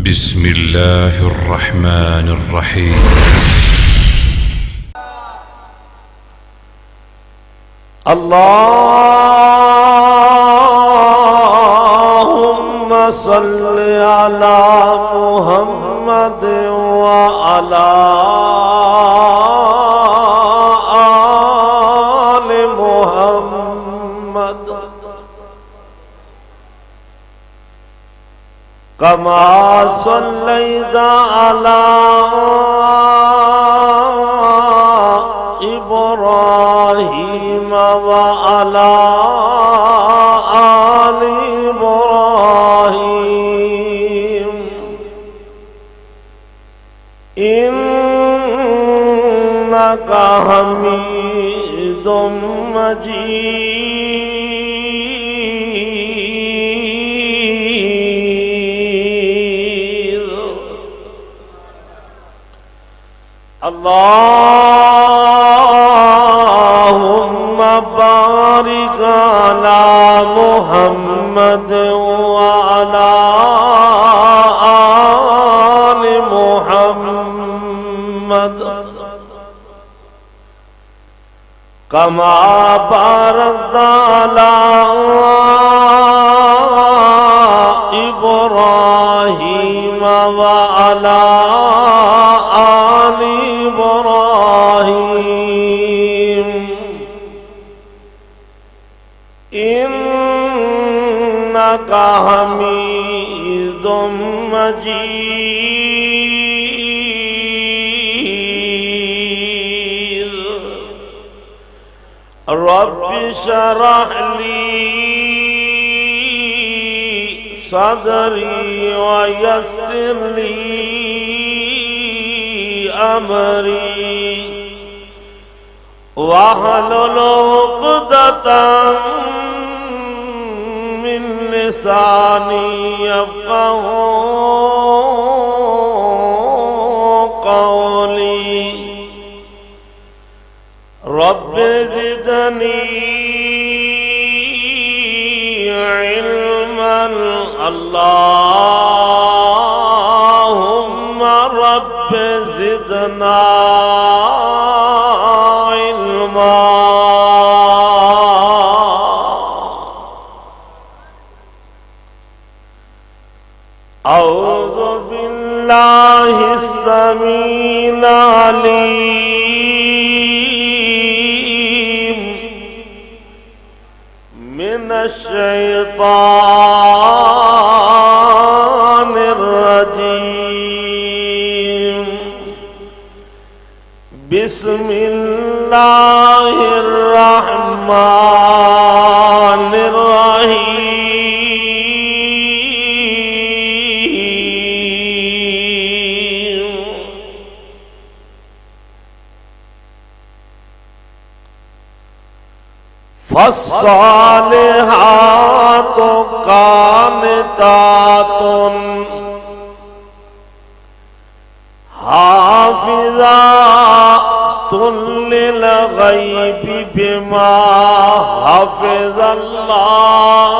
بسم الله الرحمن الرحيم. اللهم صل على محمد وعلى آل محمد كما صليت على إبراهيم وعلى آل إبراهيم إنك حميد مجيد. اللهم بارك على محمد وعلى آل محمد كما باركت على إبراهيم وعلى آل إبراهيم إنك حميد مجيد. رب اشرح لي صدري ويسر لي أمري واحلل عقدة من لساني يفقهوا قولي. رب زدني علما. اللهم رب زدنا علما. أعوذ بالله السميع العليم من الشيطان الرجيم. بسم الله الرحمن الرحيم. فالصالحات قانتات حافظات للغيب بما حفظ الله.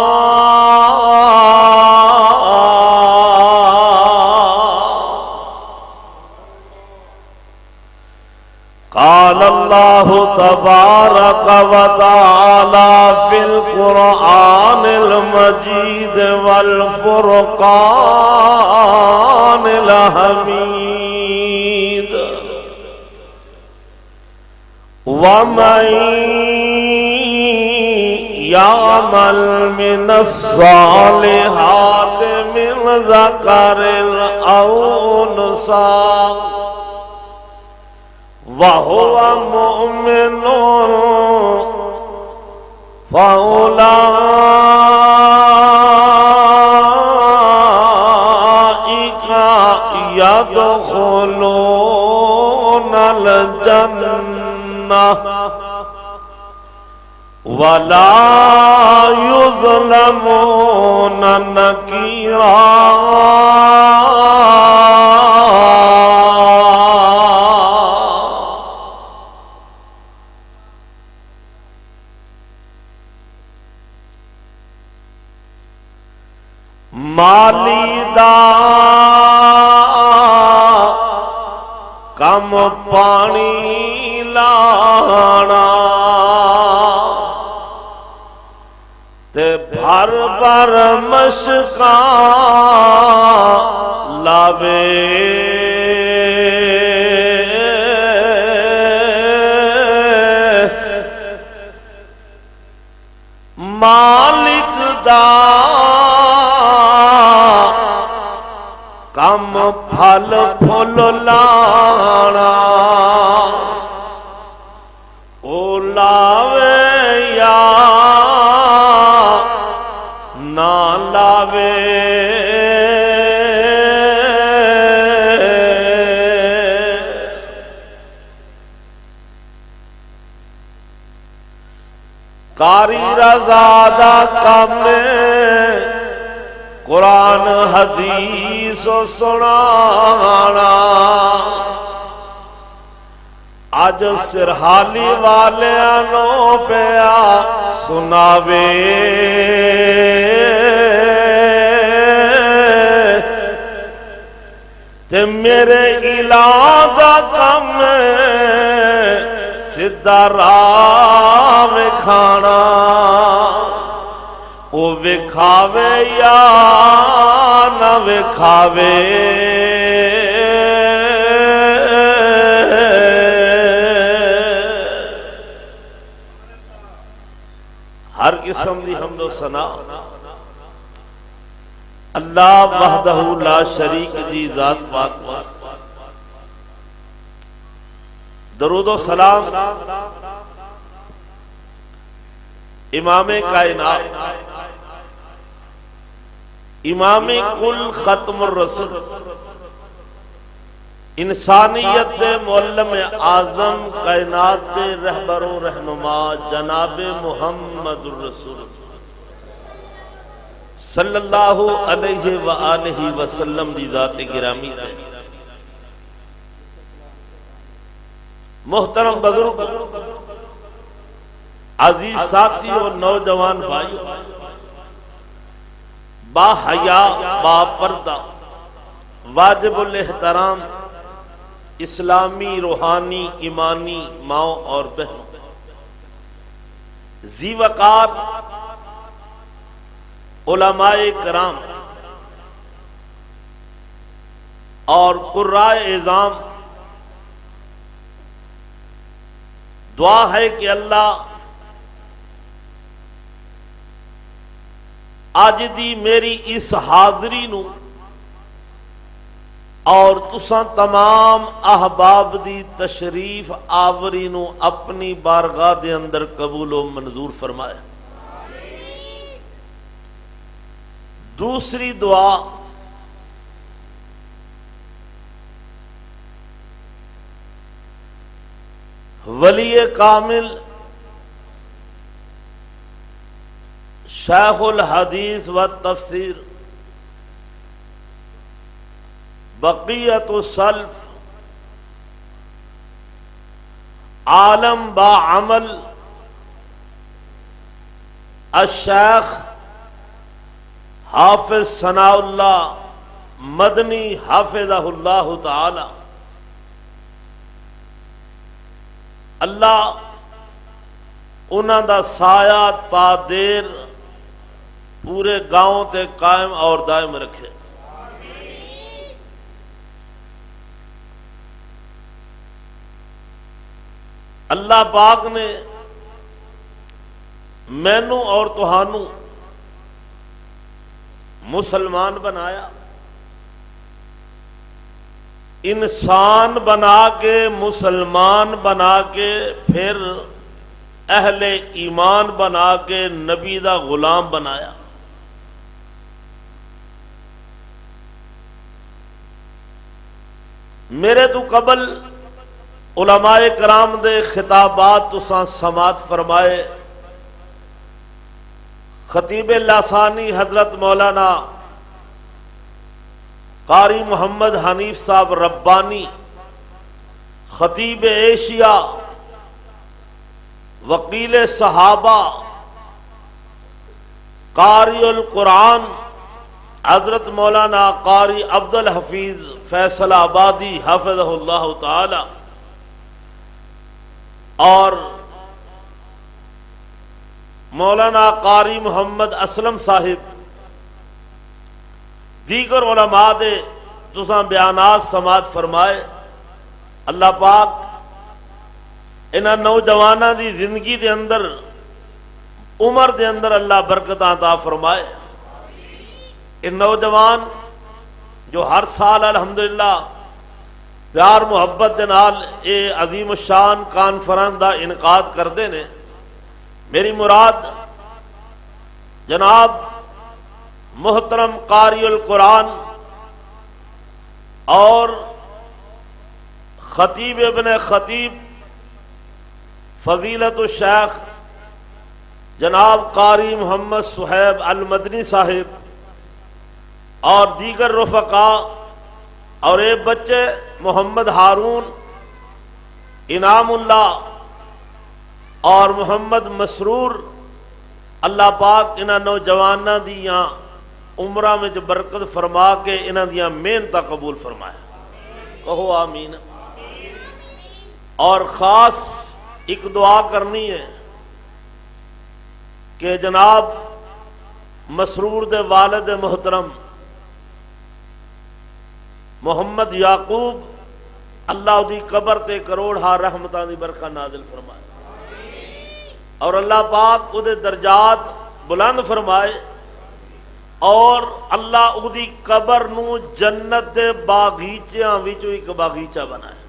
قال الله تبارك وتعالى في القرآن المجيد والفرقان الحميد: ومن يعمل من الصالحات من ذكر أو أنثى وهو مؤمن فأولئك يدخلون الجنة ولا يظلمون نكيرا. مالی دار کم پانی لانا تے بھر بھر مشکاں لاوے مالک دا کم پھل پھل لانا او لاوے یا نہ لاوے قاری رضا دا کم قرآن حدیث سنانا اج سرحالی والیاں نو پیا سناوے تے میرے الہ دا کم سدھا راہ وکھانا او وکھاوے یا نہ وکھاوے ہر قسم دی حمد و ثنا اللہ وحدہ لا شریک دی ذات پاک پاک درود و سلام امام کائنات امام کل ختم الرسل انسانیت دے معلم اعظم کائنات دے رہبر و رہنما جناب محمد الرسول صلی اللہ علیہ وآلہ وسلم دی ذات گرامی تے محترم بزرگ عزیز ساتھی اور نوجوان بھائی با حیا با پردہ واجب الاحترام اسلامی روحانی ایمانی ماؤں اور بہنوں ذی وقار علماء کرام اور قرائے اعظام دعا ہے کہ اللہ آج دی میری اس حاضری نو اور تساں تمام احباب دی تشریف آوری نو اپنی بارگاہ دے اندر قبول و منظور فرمائے۔ دوسری دعا ولی کامل شیخ الحدیث و تفسیر بقیت السلف عالم با عمل الشیخ حافظ ثناء اللہ مدنی حافظہ اللہ تعالی اللہ انہاں دا سایہ تا دیر پورے گاؤں تے قائم اور دائم رکھے۔ اللہ پاک نے مینوں اور تہانوں مسلمان بنایا، انسان بنا کے مسلمان بنا کے پھر اہل ایمان بنا کے نبی دا غلام بنایا۔ میرے تو قبل علماء کرام دے خطابات تساں سماعت فرمائے۔ خطیب لاسانی حضرت مولانا قاری محمد حنیف صاحب ربانی خطیب ایشیا وکیل صحابہ قاری القرآن حضرت مولانا قاری عبد الحفیظ فیصل آبادی حافظہ اللہ تعالی اور مولانا قاری محمد اسلم صاحب دیگر علماء دے تساں بیانات سماعت فرمائے. اللہ پاک انہاں نوجواناں دی زندگی دے اندر عمر دے اندر اللہ برکت عطا فرمائے. ان نوجوان جو ہر سال الحمدللہ پیار محبت دے نال اے عظیم الشان کانفرنس دا انعقاد کردے نے. میری مراد جناب محترم قاری القرآن اور خطیب ابن خطیب فضیلت الشیخ جناب قاری محمد صہیب المدنی صاحب اور دیگر رفقاء اور ایک بچے محمد ہارون انعام اللہ اور محمد مسرور. اللہ پاک انہاں نوجواناں دیاں عمرہ میں برکت فرما کے انہاں دیاں محنتاں قبول فرمائے. کہو آمین. اور خاص ایک دعا کرنی ہے کہ جناب مسرور دے والد محترم محمد یعقوب اللہ دی قبر تے کروڑ ہا رحمتاں دی برکت نازل فرمائے اور اللہ پاک دے درجات بلند فرمائے اور اللہ دی قبر نو جنت دے باغیچیاں وچوں ایک باغیچہ بنائے.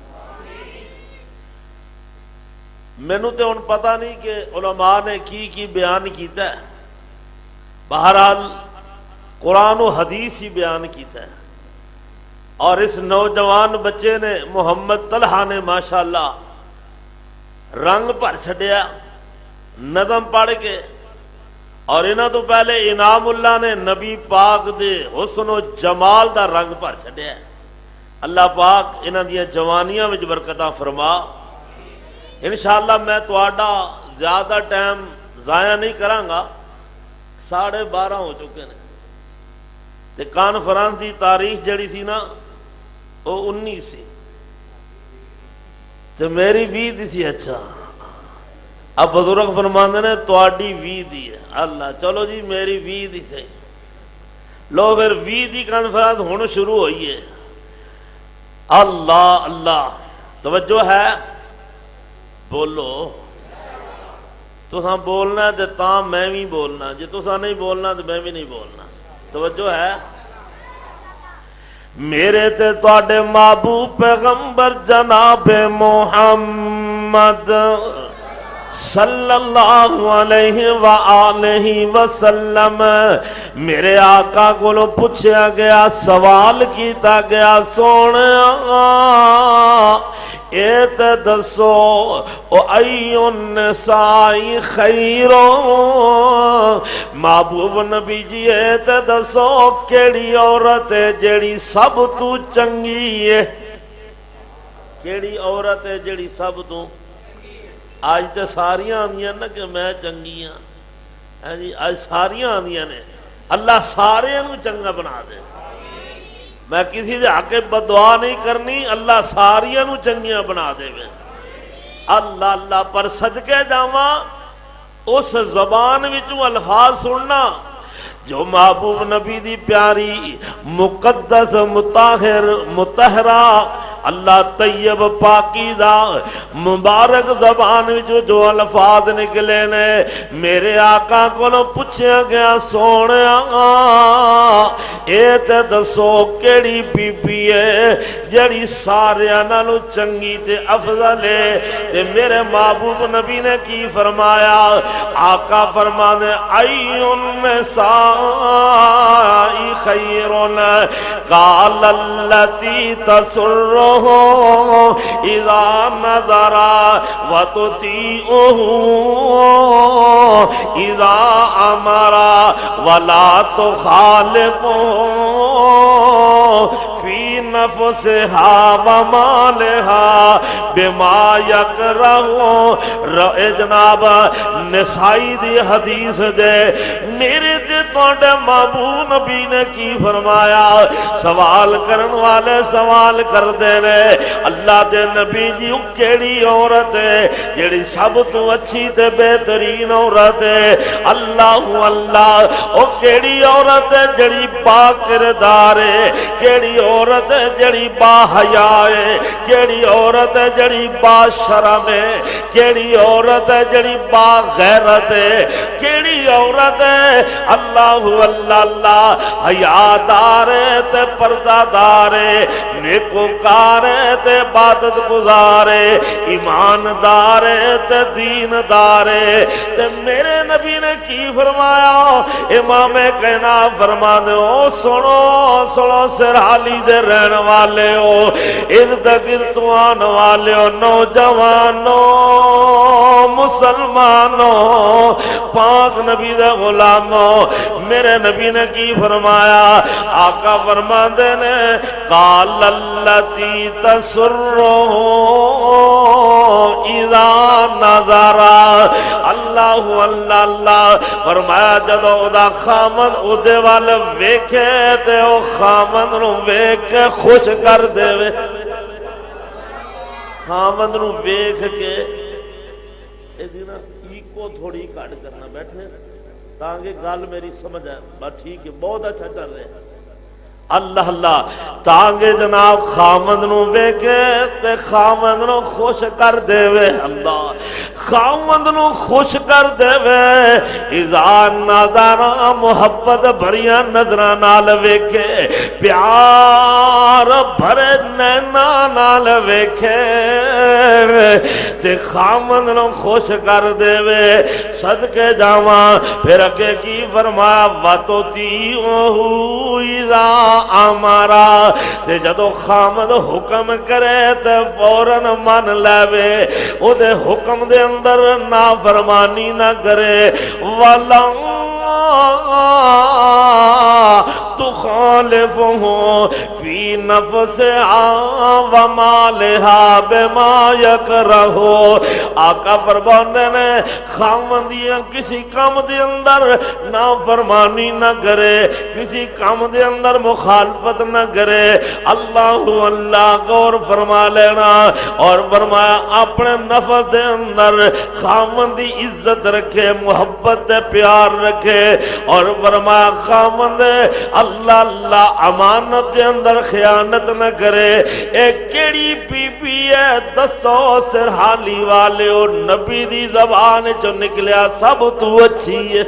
مینوں تے ہن پتہ نہیں کہ علماء نے کی بیان کیتا ہے. بہرحال قرآن و حدیث ہی بیان کیتا ہے اور اس نوجوان بچے نے محمد طلحہ نے ماشاءاللہ رنگ بھر چھڈیا نظم پڑھ کے. اور انہاں تو پہلے انعام اللہ نے نبی پاک دے حسن و جمال دا رنگ بھر چھڈیا. اللہ پاک انہاں دیاں جوانیاں وچ برکتاں فرما. انشاءاللہ میں تہاڈا زیادہ ٹائم ضائع نہیں کراں گا. 12:30 ہو چکے نے تے کانفرنس دی تاریخ جڑی سی نا وہ 19 سی تے میری 20 دی سی. اچھا اب بزرگ فرماندے نے تہاڈی 20 دی ہے. اللہ چلو جی میری 20 دی سی. لو پھر 20 دی کانفرنس ہن شروع ہوئی ہے. اللہ اللہ توجہ ہے. بولو تساں بولنا تے تاں میں بھی بولنا. جے تساں نہیں بولنا تے میں بھی نہیں بولنا. توجہ ہے. میرے تے تواڈے محبوب پیغمبر جناب محمد صلی اللہ علیہ وآلہ وسلم میرے آقا کو پوچھا گیا سوال کیتا گیا سونے اے تے دسو او ای النساء خیرو محبوب نبی جی اے تے دسو کیڑی عورت ہے جیڑی سب تو چنگی ہے. کیڑی عورت ہے جیڑی سب تو. آج تے ساریاں آندیاں نا کہ میں چنگی ہاں جی. آج ساریاں آندیاں نے. اللہ سارے نو چنگا بنا دے. میں کسی دے حق بدعا نہیں کرنی. اللہ ساریاں نو چنگیاں بنا دے. اللہ اللہ پر صدقے جاواں اس زبان وچوں الفاظ سننا جو محبوب نبی دی پیاری مقدس مطہر مطہرہ اللہ طیب پاکیزہ مبارک زبان وچوں جو الفاظ نکلے نے. میرے آقا کو پوچھا گیا سونیا اے تے دسو کیڑی بی بی ہے جڑی ساریاں نالوں چنگی تے افضل ہے. تے میرے محبوب نبی نے کی فرمایا. آقا فرمانے ای النساء خیر قال التی تسرہ اذا نظر وتطیعہ اذا امر ولا تخالفہ فی نفسها ومالها بما یکرہ. جناب نسائی دی حدیث دے میرے تے تواڈے محبوب نبی نے کی فرمایا؟ سوال کرن والے سوال کردے نے اللہ دے نبی جی او کیڑی عورت ہے جڑی سب تو اچھی تے بہترین عورت ہے؟ اللہ اللہ او کیڑی عورت ہے جڑی با کردار ہے؟ کیڑی عورت ہے جڑی با حیا ہے؟ کیڑی عورت ہے جڑی با شرم ہے؟ کیڑی عورت ہے جڑی با غیرت ہے؟ کیڑی عورت ہے اللہ اللہ اللہ حیا دار ہے تے پردہ دار ہے، نیکوکار ہے تے عبادت گزار ہے، ایماندار ہے تے دین دار ہے؟ تے میرے نبی نے کی فرمایا؟ امام کائنات فرما دے او سنو سنو سرحالی دے رہن والے ہو، ارد گرد آن والے ہو، نوجوانوں مسلمانوں پاک نبی دے غلاموں، میرے نبی نے کی فرمایا؟ آقا فرما دے نے قال اللتی تسرو اذا نظر، اللہ اللہ اللہ فرمایا جدو دا خامد او دے وال ویکھے تے او خامد نو ویکھ کے خوش کر دے وے، خامد نو ویکھ کے کو تھوڑی کاٹ کرنا بیٹھے تاکہ گل میری سمجھ ہے، بس ٹھیک ہے بہت اچھا کر رہے ہیں اللہ اللہ، تاکہ جناب خامد نو ویکھے تے خامد نو خوش کر دے وے، اللہ خامد نو خوش کر دے وے، اذا نظر محبت بھریاں نظراں نال ویکھے، پیار بھرے نینا نال ویکھے تے خامد نو خوش کر دے وے، صدقے جاواں پھر اگے کی فرمایا وَتُطِيعُهُ اِذَا آمارا، تے جدو خامد حکم کرے تے فوراً من لے او دے حکم دے اندر نافرمانی نہ کرے، وَلَن تخالفه فی نفسها ومالها بما یکرہو، آقا فرماندے نے خامدیاں کسی کام دے اندر نافرمانی نہ کرے، کسی کام دے اندر مخالفت نہ کرے، اللہ اللہ غور فرما لینا، اور فرمایا اپنے نفس دے اندر خامن دی عزت رکھے، محبت دے پیار رکھے، اور فرمایا خامن دے اللہ اللہ امانت دے اندر خیانت نہ کرے۔ ایک کیڑی بی بی ہے دسو سرحالی والے اور نبی دی زبان جو نکلیا سب تو اچھی ہے،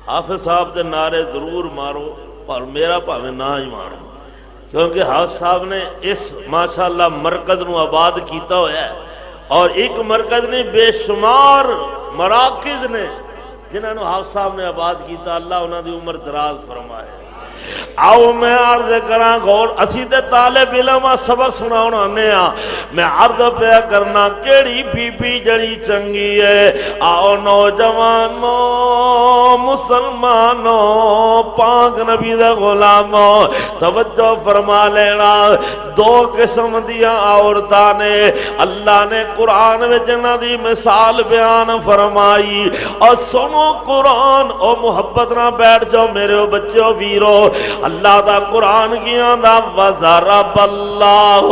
حافظ صاحب دے نعرے ضرور مارو اور میرا پاوے نہ ہی مارو، کیونکہ حافظ صاحب نے اس ماشاءاللہ مرکز نو آباد کیتا ہوا ہے، اور ایک مرکز نے بے شمار مراکز نے جنہاں نو حافظ صاحب نے آباد کیتا، اللہ انہاں دی عمر دراز فرمائے۔ آؤ میں عرض کراں غور، اسی تے طالب علم سبق سناؤں آنے میں عرض پہ کرنا کیڑی بی بی جڑی چنگی ہے۔ آؤ نوجوانوں مسلمانوں پاک نبی دے غلاموں توجہ فرما لینا، دو قسم دیا عورتاں نے اللہ نے قرآن میں جنہ دی مثال بیان فرمائی، اور سنو قرآن او محبت نہ بیٹھ جاؤ میرے بچوں ویرو، اللہ دا قرآن کیا دا وَضَرَبَ اللَّهُ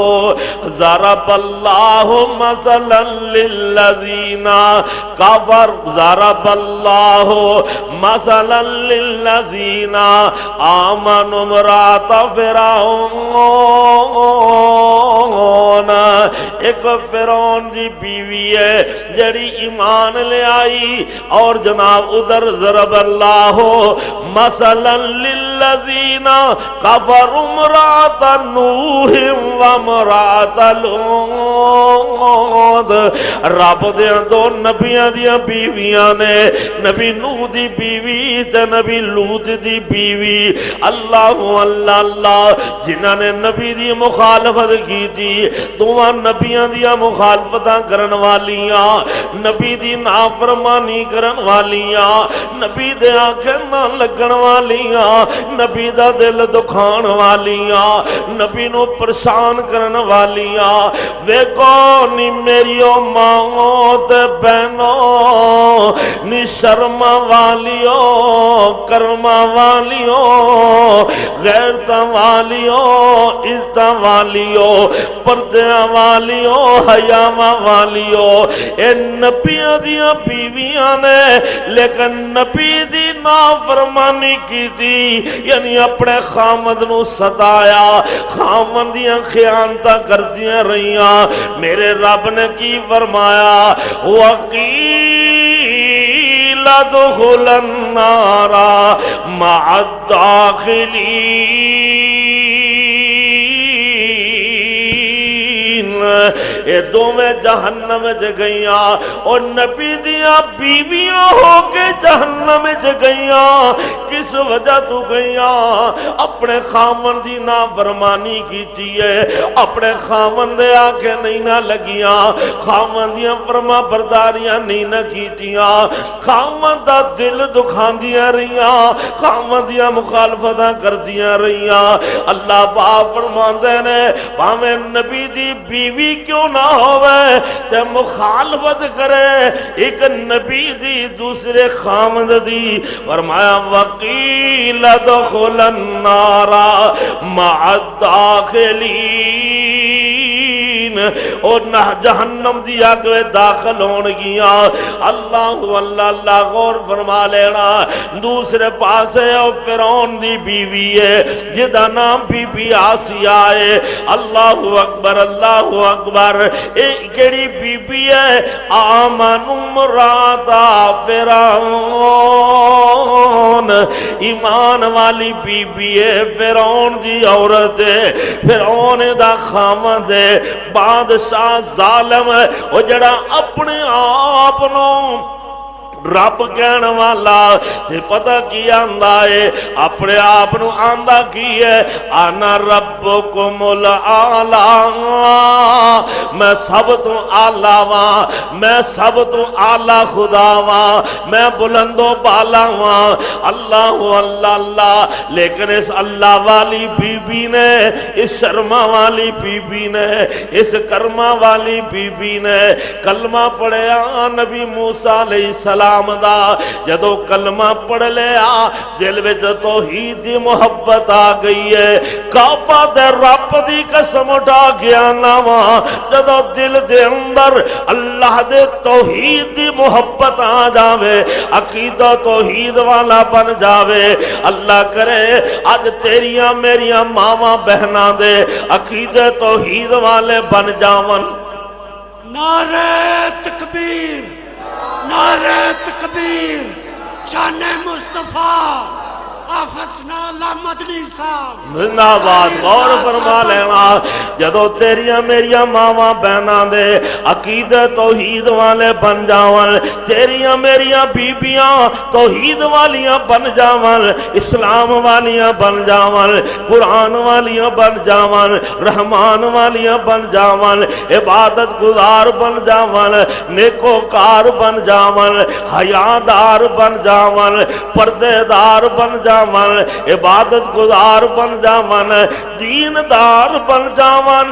مَثَلًا لِلَّذِينَ كَفَرُوا ضَرَبَ اللَّهُ مَثَلًا لِلَّذِينَ آمَنُوا امْرَأَتَ فِرْعَوْنَ، ایک فرعون دی بیوی ہے جڑی ایمان لے آئی، اور جناب ادھر ضرب اللہ مثلا للذین کفروا امرأۃ نوح وامرأۃ لوط، رب دے دو نبیاں دیاں بیویاں نے، نبی نوح دی بیوی تے نبی لوط دی بیوی، اللہ اللہ اللہ جنہاں نے نبی دی مخالفت کی تھی، دونوں نبیاں نبیاں دیا مخالفتاں کرن والیاں، نبی دی نافرمانی کرن والیاں، نبی دے آنکھیں نہ لگن والیاں، نبی دا دل دکھان والیاں، نبی نو پریشان کرن والیاں، ویکھو نی میریو ماں تے بہنوں، نی شرم والیو، کرم والیو، غیرتاں والیو، عزتاں والیو، پردیاں والیو، حیاواں والیو، اے نبیاں دیاں بیویاں نے لیکن نبی دی نافرمانی کی دی، یعنی اپنے خامد نو ستایا، خامد دیاں خیانتاں کردیاں رہیاں۔ میرے رب نے کی فرمایا وَقِيلَ ادْخُلَ النَّارَ مَعَ الدَّاخِلِينَ، اے دو میں جہنم وچ گئیاں اور نبی دیاں بیویاں ہو کے جہنم وچ گئیاں۔ کس وجہ تو گئیاں؟ اپنے خامن دی نافرمانی کیتی ہے، اپنے خامن دے آنکھیں نہیں نہ لگیاں، خامن دیاں فرما برداریاں نہیں نہ کیتیاں، خامن دا دل دکھاندیاں رہیاں، خامن دیاں مخالفتاں کردیاں رہیاں۔ اللہ باپ فرماندے نے بھاویں نبی دی بیوی کیوں نہ ہوئے تے مخالفت کرے ایک نبی دی دوسرے خامد دی، فرمایا وَقِيلَ ادْخُلَ النَّارَ مَعَ الدَّاخِلِينَ، اور نہ جہنم دی آگ میں داخل ہون گیا۔ اللہ اللہ اللہ غور فرما لینا۔ دوسرے پاسے او فرعون دی بیوی ہے جدا نام بی بی آسیہ ہے۔ اللہ اکبر اللہ اکبر، ایک کیڑی بی بی ہے؟ آمن امرات فرعون، ایمان والی بی بی ہے، فرعون دی عورت ہے، فرعون دا خامد ہے، بادشاہ ظالم ہے، وہ جڑا اپنے آپ نو رب کہن والا تے پتہ کی آندا ہے، اپنے آپ نو آندا کی ہے انا ربکم الاعلی، میں سب تو اعلی واں، میں سب تو اعلی خدا واں، میں بلند و بالا واں۔ اللہ اللہ اللہ، لیکن اس اللہ والی بی بی نے، اس شرما والی بی بی نے، اس کرما والی بی بی نے کلمہ پڑھیا نبی موسیٰ علیہ السلام دا، جدو کلمہ پڑھ لیا دل وچ توحید دی محبت آ گئی ہے۔ کعبہ دے رب دی قسم اٹھا گیا نواں، جدو دل دے اندر اللہ دے توحید دی محبت آ جاوے، عقیدہ توحید والا بن جاوے، اللہ کرے آج تیریاں میریاں ماواں بہناں دے عقیدہ توحید والے بن جاون۔ نعرہ تکبیر، نعرہ تکبیر، شان مصطفیٰ آفسنا مدنی صاحب زندہ باد۔ غور فرما لینا، جدو تیریاں میریاں ماواں بہناں دے عقیدہ توحید والے بن جاون، تیریاں میریاں بیبیاں توحید والیاں بن جاون، اسلام والیاں بن جاون، قرآن والیاں بن جاون، رحمان والیاں بن جاون، عبادت گزار بن جاون، نیکوکار بن جاون، حیادار بن جاون، پردے دار بن جاون، عبادت گزار بن جاون، دیندار بن جاون۔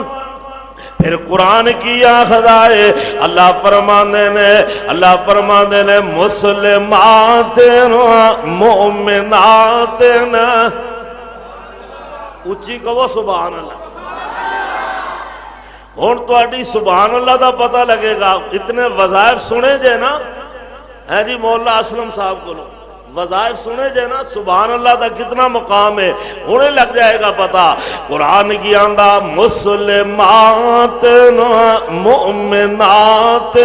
پھر قرآن کی آخدائے اللہ فرمانے نے مسلمات مومنات، اچھی کہو سبحان اللہ۔ ہون تو اڈی سبحان اللہ دا پتہ لگے گا، اتنے وظائف سنے جے نا، ہے جی مولا اسلم صاحب کو لو وظائف سنے جے نا، سبحان اللہ دا کتنا مقام ہے، انہیں لگ جائے گا پتا۔ قرآن کی آندہ مسلمات مؤمنات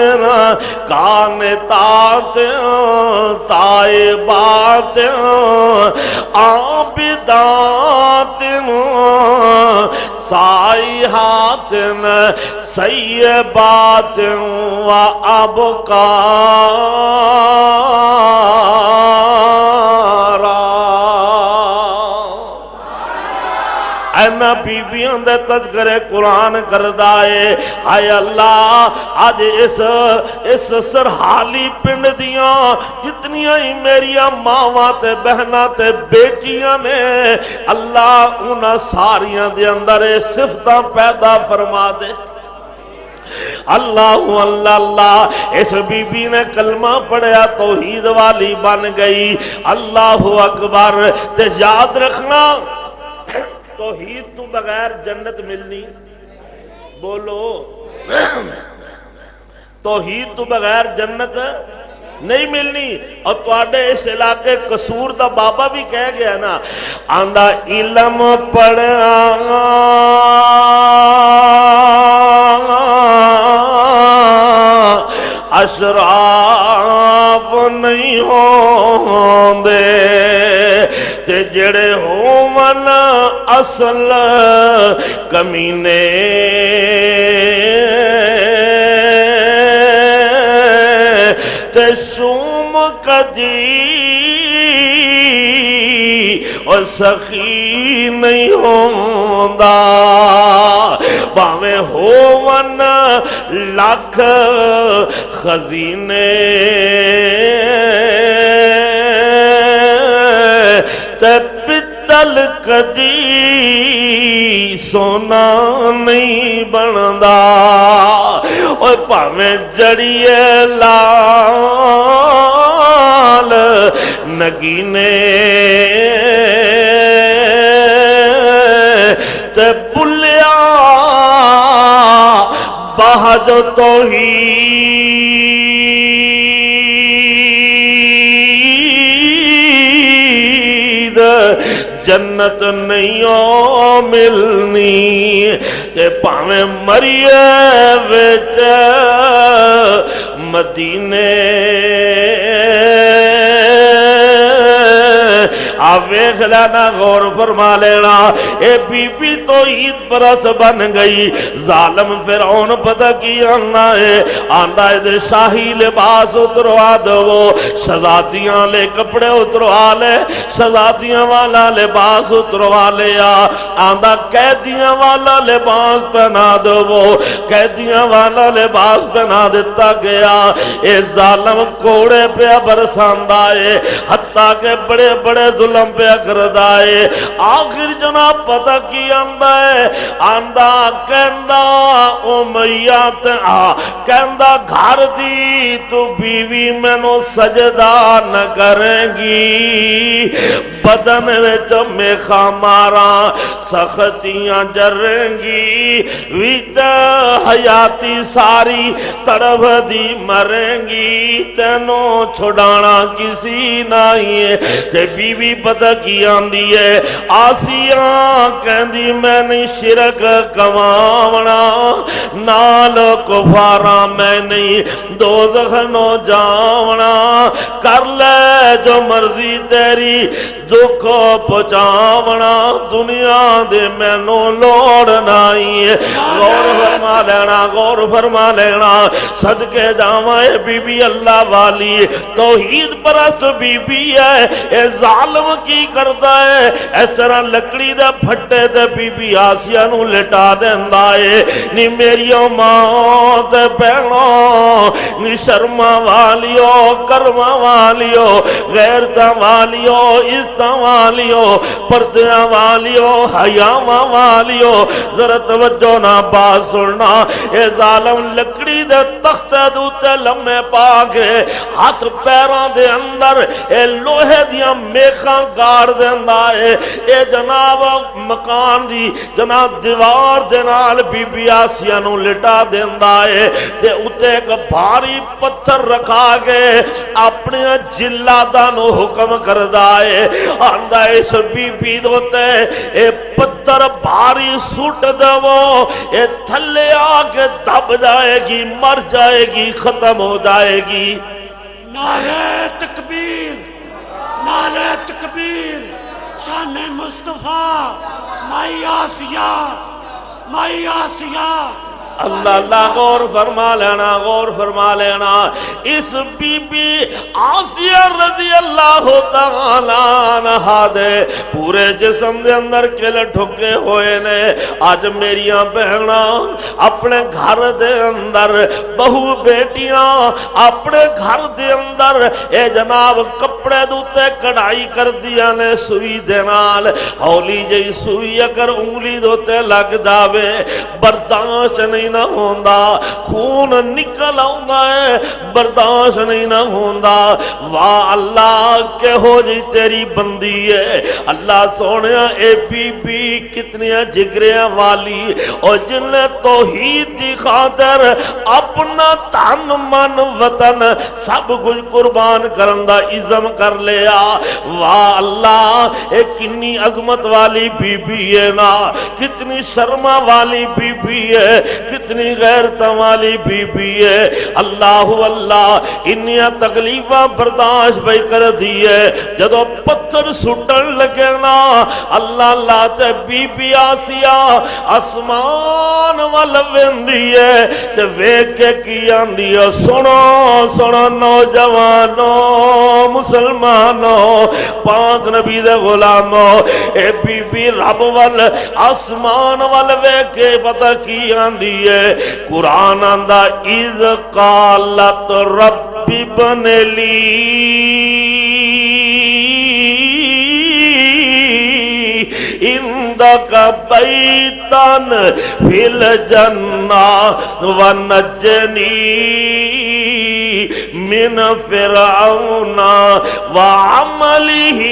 قانتات تائبات عابدات سائحات سیبات و ابکار۔ اینا بیبیاں دے تذکرے قرآن کردا ہے۔ ہائے اللہ آج اس سرحالی پنڈ دیاں جتنیاں ہی میریاں ماواں تے بہناں تے بیٹیاں نے اللہ انہاں ساریاں دے اندر صفتاں پیدا فرما دے۔ اللہ اللہ اللہ، اس بی بی نے کلمہ پڑھیا توحید والی بن گئی۔ اللہ اکبر۔ تے یاد رکھنا توحید تو بغیر جنت ملنی، بولو توحید تو بغیر جنت نہیں ملنی۔ اور تواڈے اس علاقے قصور دا بابا بھی کہہ گیا نا، آندا علم پڑھا اشراف نہیں ہوندے تے جڑے ہون اصل کمینے تے شوم کدی اور سخی نہیں ہوندا، باویں ہون لاکھ خزینے تے پتل کدی سونا نہیں بندا، اور پاویں جڑیے لال نگینے تے بلیا باج توحید جنت نہیں ملنی، تے پاویں مریے وچ مدینے ویکھ لینا، غور فرما لینا۔ اے بی بی توحید پرست بن گئی۔ ظالم فرعون پتہ کی آنا ہے، آندا ہے شاہی لباس اتروا دو، شہزادیاں لے کپڑے اتروا لے، شہزادیاں والا لباس اتروا لیا، آندا قیدیاں والا لباس پہنا دو، قیدیاں والا لباس پہنا دیتا گیا۔ اے ظالم کوڑے پہ برساندا ہے، حتیٰ کہ بڑے بڑے ظلم پہ کردائے۔ آخر جناب پتہ کی آندہ ہے، آندہ کہندہ امیات کہندہ گھر دی تو بیوی میں نو سجدہ نہ کریں گی، بدن وچ میخا مارا سختیاں جریں گی، ویت حیاتی ساری تڑپ دی مریں گی، تینوں چھڑانا کسی نہیں۔ تے بیوی پتہ کی آندی ہے، آسیاں کہندی میں نہیں شرک کماونا، نال کفاراں میں نہیں دوزخ نو جاونا، کر لے جو مرضی تیری دکھ پہنچاونا، دنیا دے میں نو لوڑ نہیں۔ غور فرما لینا، غور فرما لینا، صدقے جاواں اے بی بی اللہ والی توحید پرست بی بی ہے۔ اے ظالم کی کرتا ہے، اس طرح لکڑی دے پھٹے تے بی بی آسیہ نو لٹا دیندا ہے، نی میریوں ماں تے بہنوں، نی شرما والیو، کرما والیو، غیرتا والیو، عزتا والیو، پردیاں والیو، حیاواں والیو، ذرا توجہ نہ بات سننا۔ اے ظالم لکڑی دے تخت دوتے لمحے پا کے ہاتھ پیراں دے اندر اے لوہے دیاں میخاں گاڑ دیندا ہے۔ اے جناب مکان دی جناب دیوار دے نال بی بی آسیہ نو لٹا دیندا ہے، تے اتے ایک بھاری پتھر رکھا کے اپنے جلاداں نو حکم کردا ہے، آندا اس بی بی دوتے اے پتھر بھاری سوٹ دو، اے تھلے آ کے دب جائے گی، مر جائے گی، ختم ہو جائے گی۔ نعرہ تکبیر، نعرہ تکبیر، شان مصطفیٰ، مائی آسیہ، مائی آسیہ، اللہ اللہ غور فرما لینا، غور فرما لینا۔ اس بی بی آسیہ رضی اللہ تعالیٰ عنہا دے پورے جسم دے اندر کل ٹھکے ہوئے نے۔ آج میریاں بہناں اپنے گھر دے اندر، بہو بیٹیاں اپنے گھر دے اندر اے جناب کپڑے دوتے کڑائی کر دیا نے سوئی دے نال۔ ہولی جئی سوئی اگر انگلی دوتے لگ جاوے برداشت نہیں نہ ہوندا، خون نکل آؤندا ہے برداشت نہیں نہ ہوندا۔ واہ اللہ کہ ہو جی تیری بندی ہے۔ اللہ سونیا اے بی بی کتنی جگریاں والی اور جن نے توحید دی خاطر اپنا تن من وطن سب کچھ قربان کرن دا عزم کر لیا۔ واہ اللہ اے کنی عظمت والی بی بی ہے نا، کتنی شرما والی بی بی ہے، کتنی غیرت والی بی بی ہے۔ اللہ اللہ انیا تکلیفاں برداشت بھائی کر دیئے، جدو پتھر سٹن لگے نا اللہ اللہ تے بی بی آسیہ آسمان والوین دیئے تے ویک کے کیا دیئے۔ سنو سنو نوجوانوں مسلمانوں پانچ نبی دے غلاموں، اے بی بی رب وال آسمان والویک کے پتہ کیا دیئے۔ قرآن آندہ اِذ قالت رب ابن لی عندک بیتن فی الجنہ ونجنی من فرعون وعملہ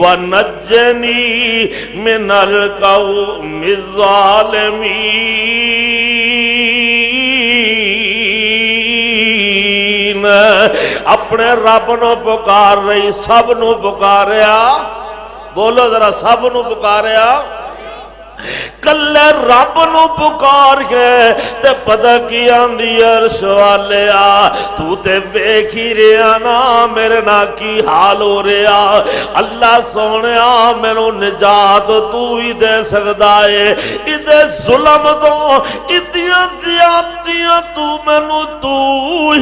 ونجنی من القوم الظالمین۔ اپنے رب نو پکار رہی، سب نو پکاریا، بولو ذرا سب نو پکاریا۔ کلے رب نو پکار کے تے پتہ کیا دی عرش والیا تو تے ویکھی رہا نا میرے نا کی حال ہو رہا۔ اللہ سونیا میرے نجات تو ہی دے سکتا ہے، ادھے ظلم تو اتیاں زیادتیاں تو مینو تو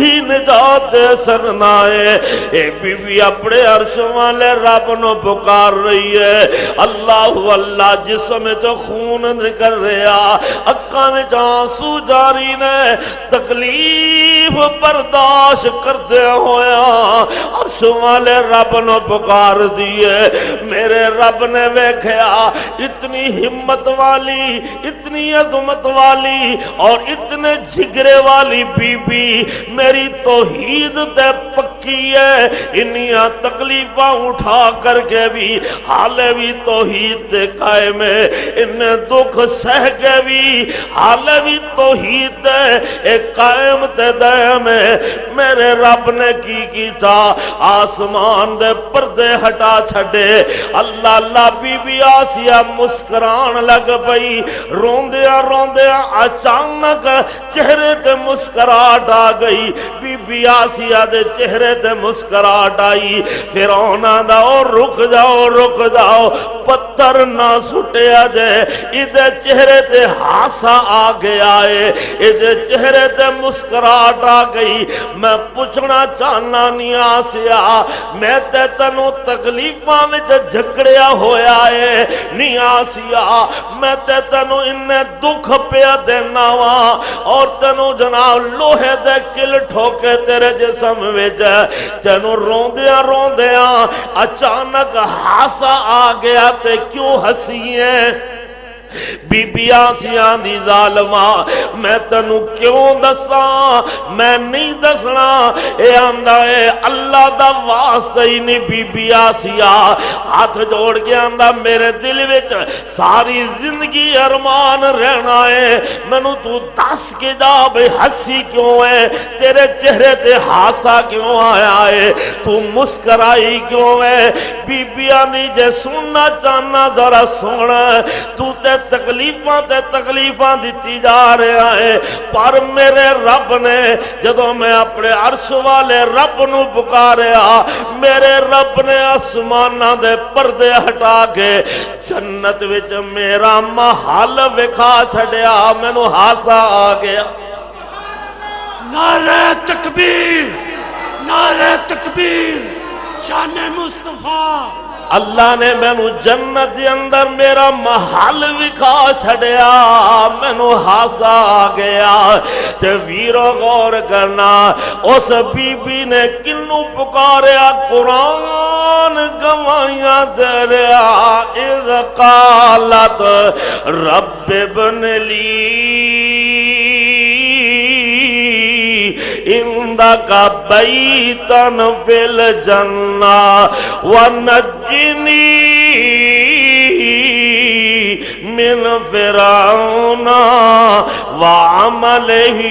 ہی نجات دے سکنا ہے۔ اے بی بی اپنے عرش والے رب نو پکار رہی ہے۔ اللہ اللہ جسم تو خون نکل رہا، اکھاں وچ آنسو جاری نے، تکلیف برداشت کردے ہویا عرش والے رب نو پکار دیے۔ میرے رب نے ویکھیا اتنی ہمت والی، اتنی عظمت والی اور اتنے جگرے والی بی بی میری توحید تے پکی ہے، انیاں تکلیفاں اٹھا کر کے بھی حالے بھی توحید دے قائم ہے، انہیں دکھ سہ کے بھی حالے بھی توحید دے ایک قائم تے دائم ہے۔ میرے رب نے کی تھا آسمان دے پردے ہٹا چھڑے۔ اللہ اللہ بی بی آسیہ مسکران لگ پئی، روندیا روندیا اچانک چہرے تے مسکراہٹ آ گئی۔ بی بی آسیہ دے چہرے تے مسکراہٹ آئی۔ فرعون آندا او رک جاؤ رک جاؤ، پتھر نہ سٹیا جائے، ادھے چہرے تے ہاسا آ گیا ہے، ادھے چہرے تے مسکراہٹ آ گئی۔ میں پوچھنا چاہنا نہیں آسیہ، میں تے تنو تکلیفاں وچ جھکڑیا ہویا ہے نہیں آسیہ، میں تے تنو انہیں دکھ پیا دینا وا اور تنو جناب لوہے دے کل ٹھوکے تیرے جسم وچ، تنو روندیاں روندیاں اچانک ہاسا آ گیا تے کیوں ہسی ہے؟ بی بی آسیہ دی ظالمہ میں تنو کیوں دساں؟ میں نہیں دسنا، اے آندہ ہے اللہ دا واسطہ ہی نہیں۔ بی بی آسیہ ہاتھ جوڑ کے آندہ میرے دل وچ ساری زندگی ارمان رہنا ہے، منو تو دس کے جا بے ہسی کیوں ہے، تیرے چہرے تے ہاسا کیوں آیا ہے، تو مسکرائی کیوں ہے؟ بی بیاں دی جے سننا چاہنا ذرا سونا تو تے تکلیفاں دیتی جا رہا ہے پر میرے رب نے جدوں میں اپنے عرش والے رب نو پکاریا میرے رب نے آسماناں دے پردے ہٹا کے جنت وچ میرا محل وکھا چھڈیا مینوں ہاسا آ گیا نعرہ تکبیر نعرہ تکبیر شان مصطفیٰ اللہ نے مینوں جنت دے اندر میرا محل وکھا چھڈیا مینوں ہاسا آ گیا تے ویرو غور کرنا اس بی بی نے کنوں پکاریا قرآن گوائیاں دے رہا اذ قالت رب ابن لی عندك بيتا في الجنة ونجني من فرعون وعمله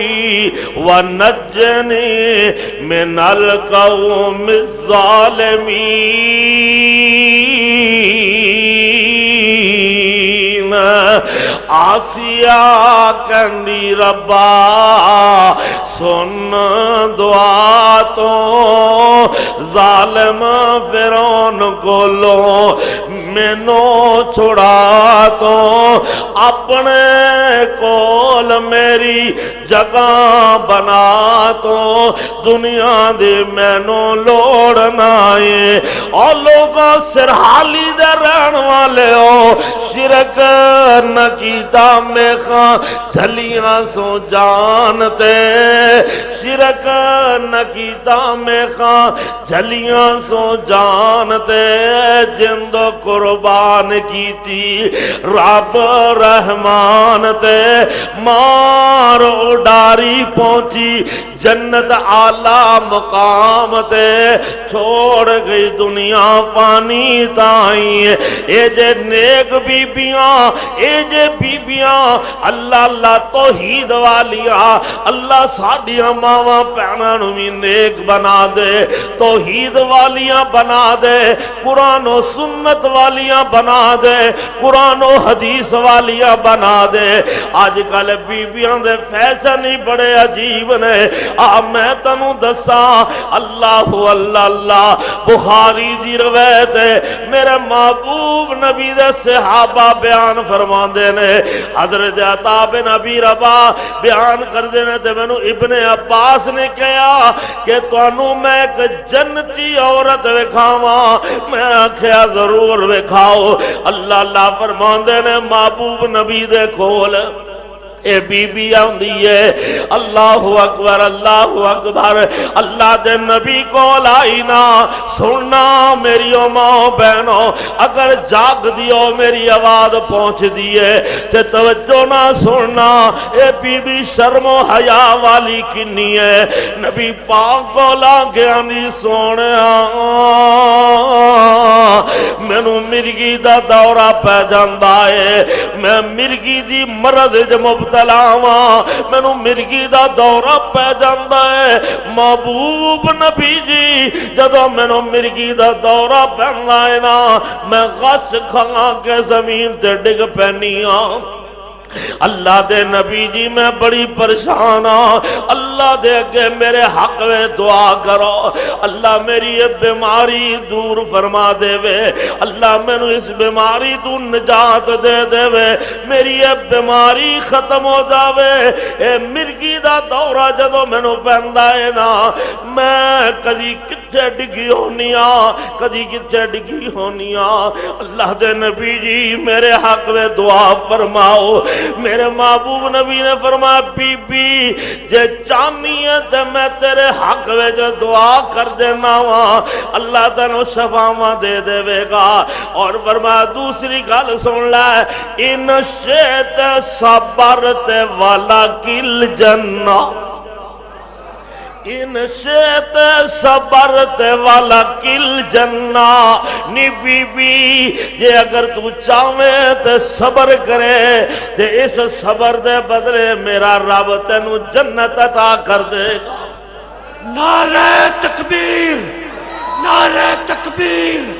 ونجني من القوم الظالمين آسیہ کنڈی ربا سن دعا تو ظالم فرعون کو لو مینوں چھڑا تو اپنے کول میری جگہ بنا تو دنیا دے مینوں لوڑنا ہے اور لوگوں سرحالی دے رہن والے ہو شرک نہ کیتا میں خان جھلیاں سو جانتے شرک نہ کیتا میں خان جھلیاں سو جانتے جندو قربان کیتی رب رحمان تے مار اڈاری پہنچی جنت اعلیٰ مقام تے چھوڑ گئی دنیا فانی تائیں اے جے نیک بیبیاں اے جے بیبیاں اللہ اللہ توحید والیاں اللہ ساڑیاں ماواں پہنانوں بھی نیک بنا دے توحید والیاں بنا دے قرآن و سنت والیاں بنا دے قرآن و حدیث والیاں بنا دے آج کل بیبیاں دے فیشن ہی بڑے عجیب نے میں تنوں دسا اللہ اللہ اللہ بخاری دی روایت ہے میرے محبوب نبی دے صحابہ بیان فرما دے نے حضرت عطا بن ابی رباح بیان کر دینے تے میں ابن عباس نے کہا کہ توانوں میں ایک جنتی عورت وکھاواں میں آکھیا ضرور وکھاؤ اللہ اللہ فرما دے نے محبوب نبی دے کھول اے بی بی آندی ہے اللہ اکبر اللہ دے نبی کو لائنا سننا میری ماں بہنوں اگر جاگ دیو میری آواز پہنچ دیئے تے توجہ نہ سننا اے بی بی شرم و حیا والی کنی ہے نبی پاک کو لاگیا نہیں سونے مینوں مرگی دا دورہ پہ جاندہ ہے میں مرگی دی مرض مبتلاواں مینوں مرگی دا دورہ پہ جاندہ ہے محبوب نبی جی جدوں مینوں مرگی دا دورہ پہندا ہے نا میں غش کھا کے زمین تے ڈگ پینیاں اللہ دے نبی جی میں بڑی پریشان ہوں اللہ دے اگے میرے حق میں دعا کرو اللہ میری یہ بیماری دور فرما دے وے اللہ میں نو اس بیماری تو نجات دے دے وے میری یہ بیماری ختم ہو جاوے اے مرگی دا دورہ جدو میں نو پہندا ہے نا میں کدی کچھے ڈگی ہونیاں کدی کچھے ڈگی ہونیاں اللہ دے نبی جی میرے حق میں دعا فرماؤ میرے محبوب نبی نے فرمایا بی بی جے چاہنی ہے تے میں تیرے حق میں جو دعا کر دینا ہوا اللہ تنو شفاواں دے دے وے گا اور فرمایا دوسری گل سن لے ان شیط صبرت والا کل جنہ ان شیط صبرت والا کل جنہ نی بی بی جے اگر تو چاہویں تے صبر کرے تے اس صبر دے بدلے میرا رب تینو جنت عطا کر دے گا نعرہ تکبیر نعرہ تکبیر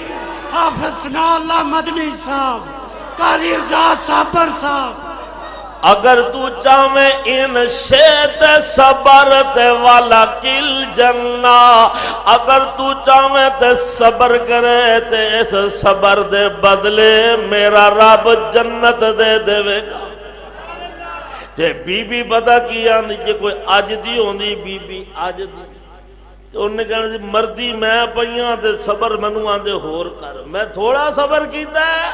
حافظ ثناء اللہ مدنی صاحب، قاری ارجاز صابر صاحب۔ اگر تو چاہے ان شیط صبر تے والا کل جنہ، اگر تو چاہے تے صبر کرے تے اس صبر دے بدلے میرا رب جنت دے دے گا۔ تے بی بی پتہ کیا نیچے کوئی آج دی ہوندی بی بی آج دی تو انہیں کہنا جی مردی میں پہیاں تے صبر منو آندے ہور کر، میں تھوڑا صبر کیتا ہے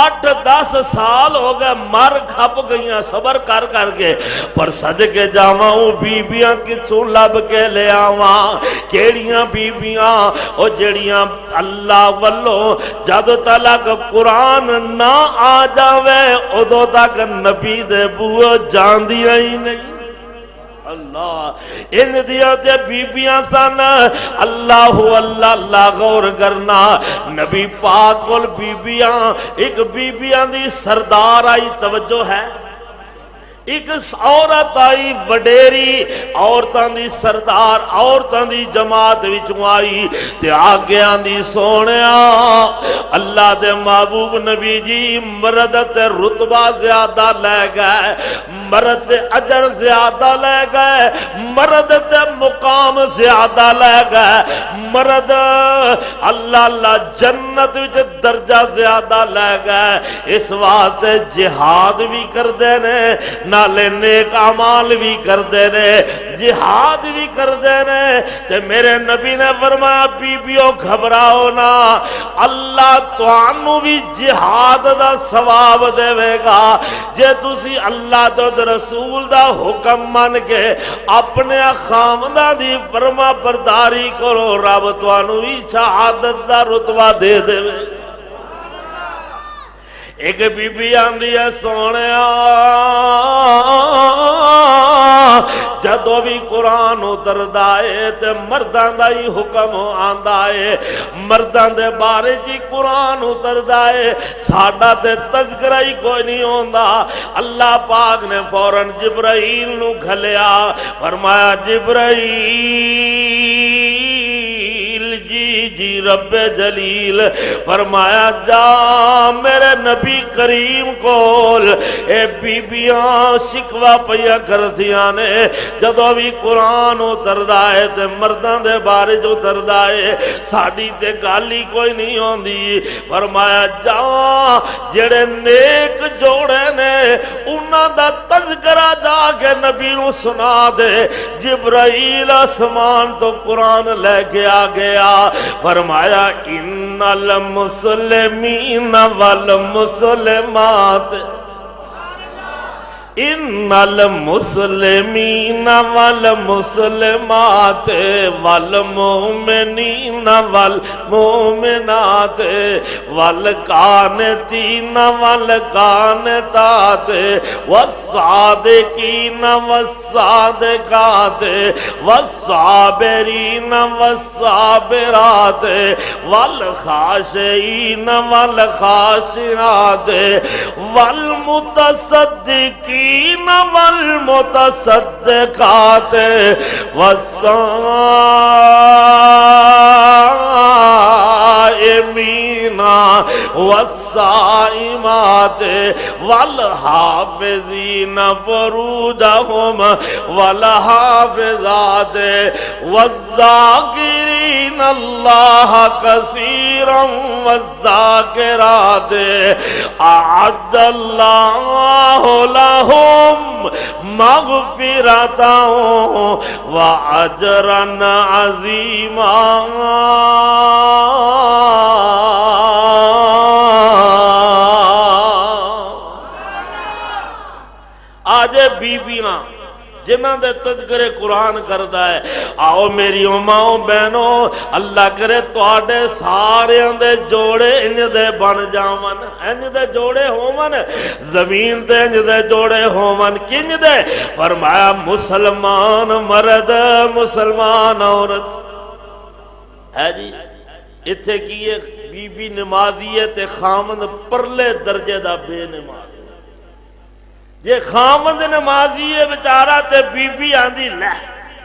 8-10 سال ہو گئے مر کھپ گئیاں صبر کر کر کے، پر صدقے جاواں بیبیاں کچھوں لب کے لے آواں، کیڑیاں بیبیاں او جڑیاں اللہ والو جد تلک قرآن نہ آ جاوے ادو تک نبی دے بوئے جان دیا ہی نہیں۔ اللہ ان دیا تے بیبیاں سن اللہ اللہ غور کرنا، نبی پاک کول بیبیاں، ایک بیبیاں دی سردار آئی، توجہ ہے، ایک عورت آئی وڈیری، عورتاں دی سردار، عورتاں دی جماعت وچوں آئی تے آگے آندی سونیا اللہ دے محبوب نبی جی مرد تے رتبہ زیادہ لے گئے، مرد تے اجر زیادہ لے گئے، مرد تے مقام زیادہ لے گئے، مرد اللہ اللہ جنت وچ درجہ زیادہ لے گئے، اس واسطے جہاد بھی کر دینے نالے نیک اعمال بھی کر دینے، جہاد بھی کر دینے۔ تے میرے نبی نے فرمایا بیبیوں گھبراؤ نہ، اللہ توانو بھی جہاد دا ثواب دے گا جے تسی اللہ تو رسول دا حکم مان کے اپنے خامدہ دی فرما برداری کرو، رب توانو بھی شہادت دا رتبہ دے دے۔ ایک بی بی آندی ہے سونیا جدو بھی قرآن اتردا ہے تے مردان دا ہی حکم آندا ہے، مردان دے بارے جی قرآن اتردا ہے، ساڈا تے تذکرہ ہی کوئی نہیں ہوندا۔ اللہ پاک نے فوراً جبرائیل نو گھلیا، فرمایا جبرائیل جی رب جلیل، فرمایا جا میرے نبی کریم کول اے بیبیاں شکوہ پیا کردیاں نے جدو بھی قرآن اتردا ہے تے مردان دے بارے جو اتردا ہے ساڑی تے گالی کوئی نہیں ہوندی، فرمایا جا جڑے نیک جوڑے نے انہاں دا تذکرہ جا کے نبی نو سنا دے۔ جبرائیل آسمان تو قرآن لے کے آ گیا، فرمایا ان المسلمین والمسلمات، ان المسلمین والمسلمات والمؤمنین والمؤمنات والقانتین والقانتات والصادقین والصادقات والصابرین والصابرات والخاشعین والخاشعات والمتصدقین والمتصدقات والصائمین والصائمات والحافظین فروجہم والحافظات والذاکرین اللہ کثیرا والذاکرات اعد اللہ لہم مغفرتا وعجرا عظیما۔ آج بیبیاں جنہاں دے تذکرے قرآن کردا ہے، آؤ میری ماؤں بہنوں اللہ کرے تواڈے سارے دے جوڑے انج دے بن جاون، انج دے جوڑے ہوون، زمین تے انج دے جوڑے ہوون، کنج دے؟ فرمایا مسلمان مرد مسلمان عورت ہے جی۔ اتھے کیے بی بی نمازی ہے تے خامند پرلے درجے دا بے نماز، جے خامند نمازی ہے بیچارہ تے بی بی آندی لے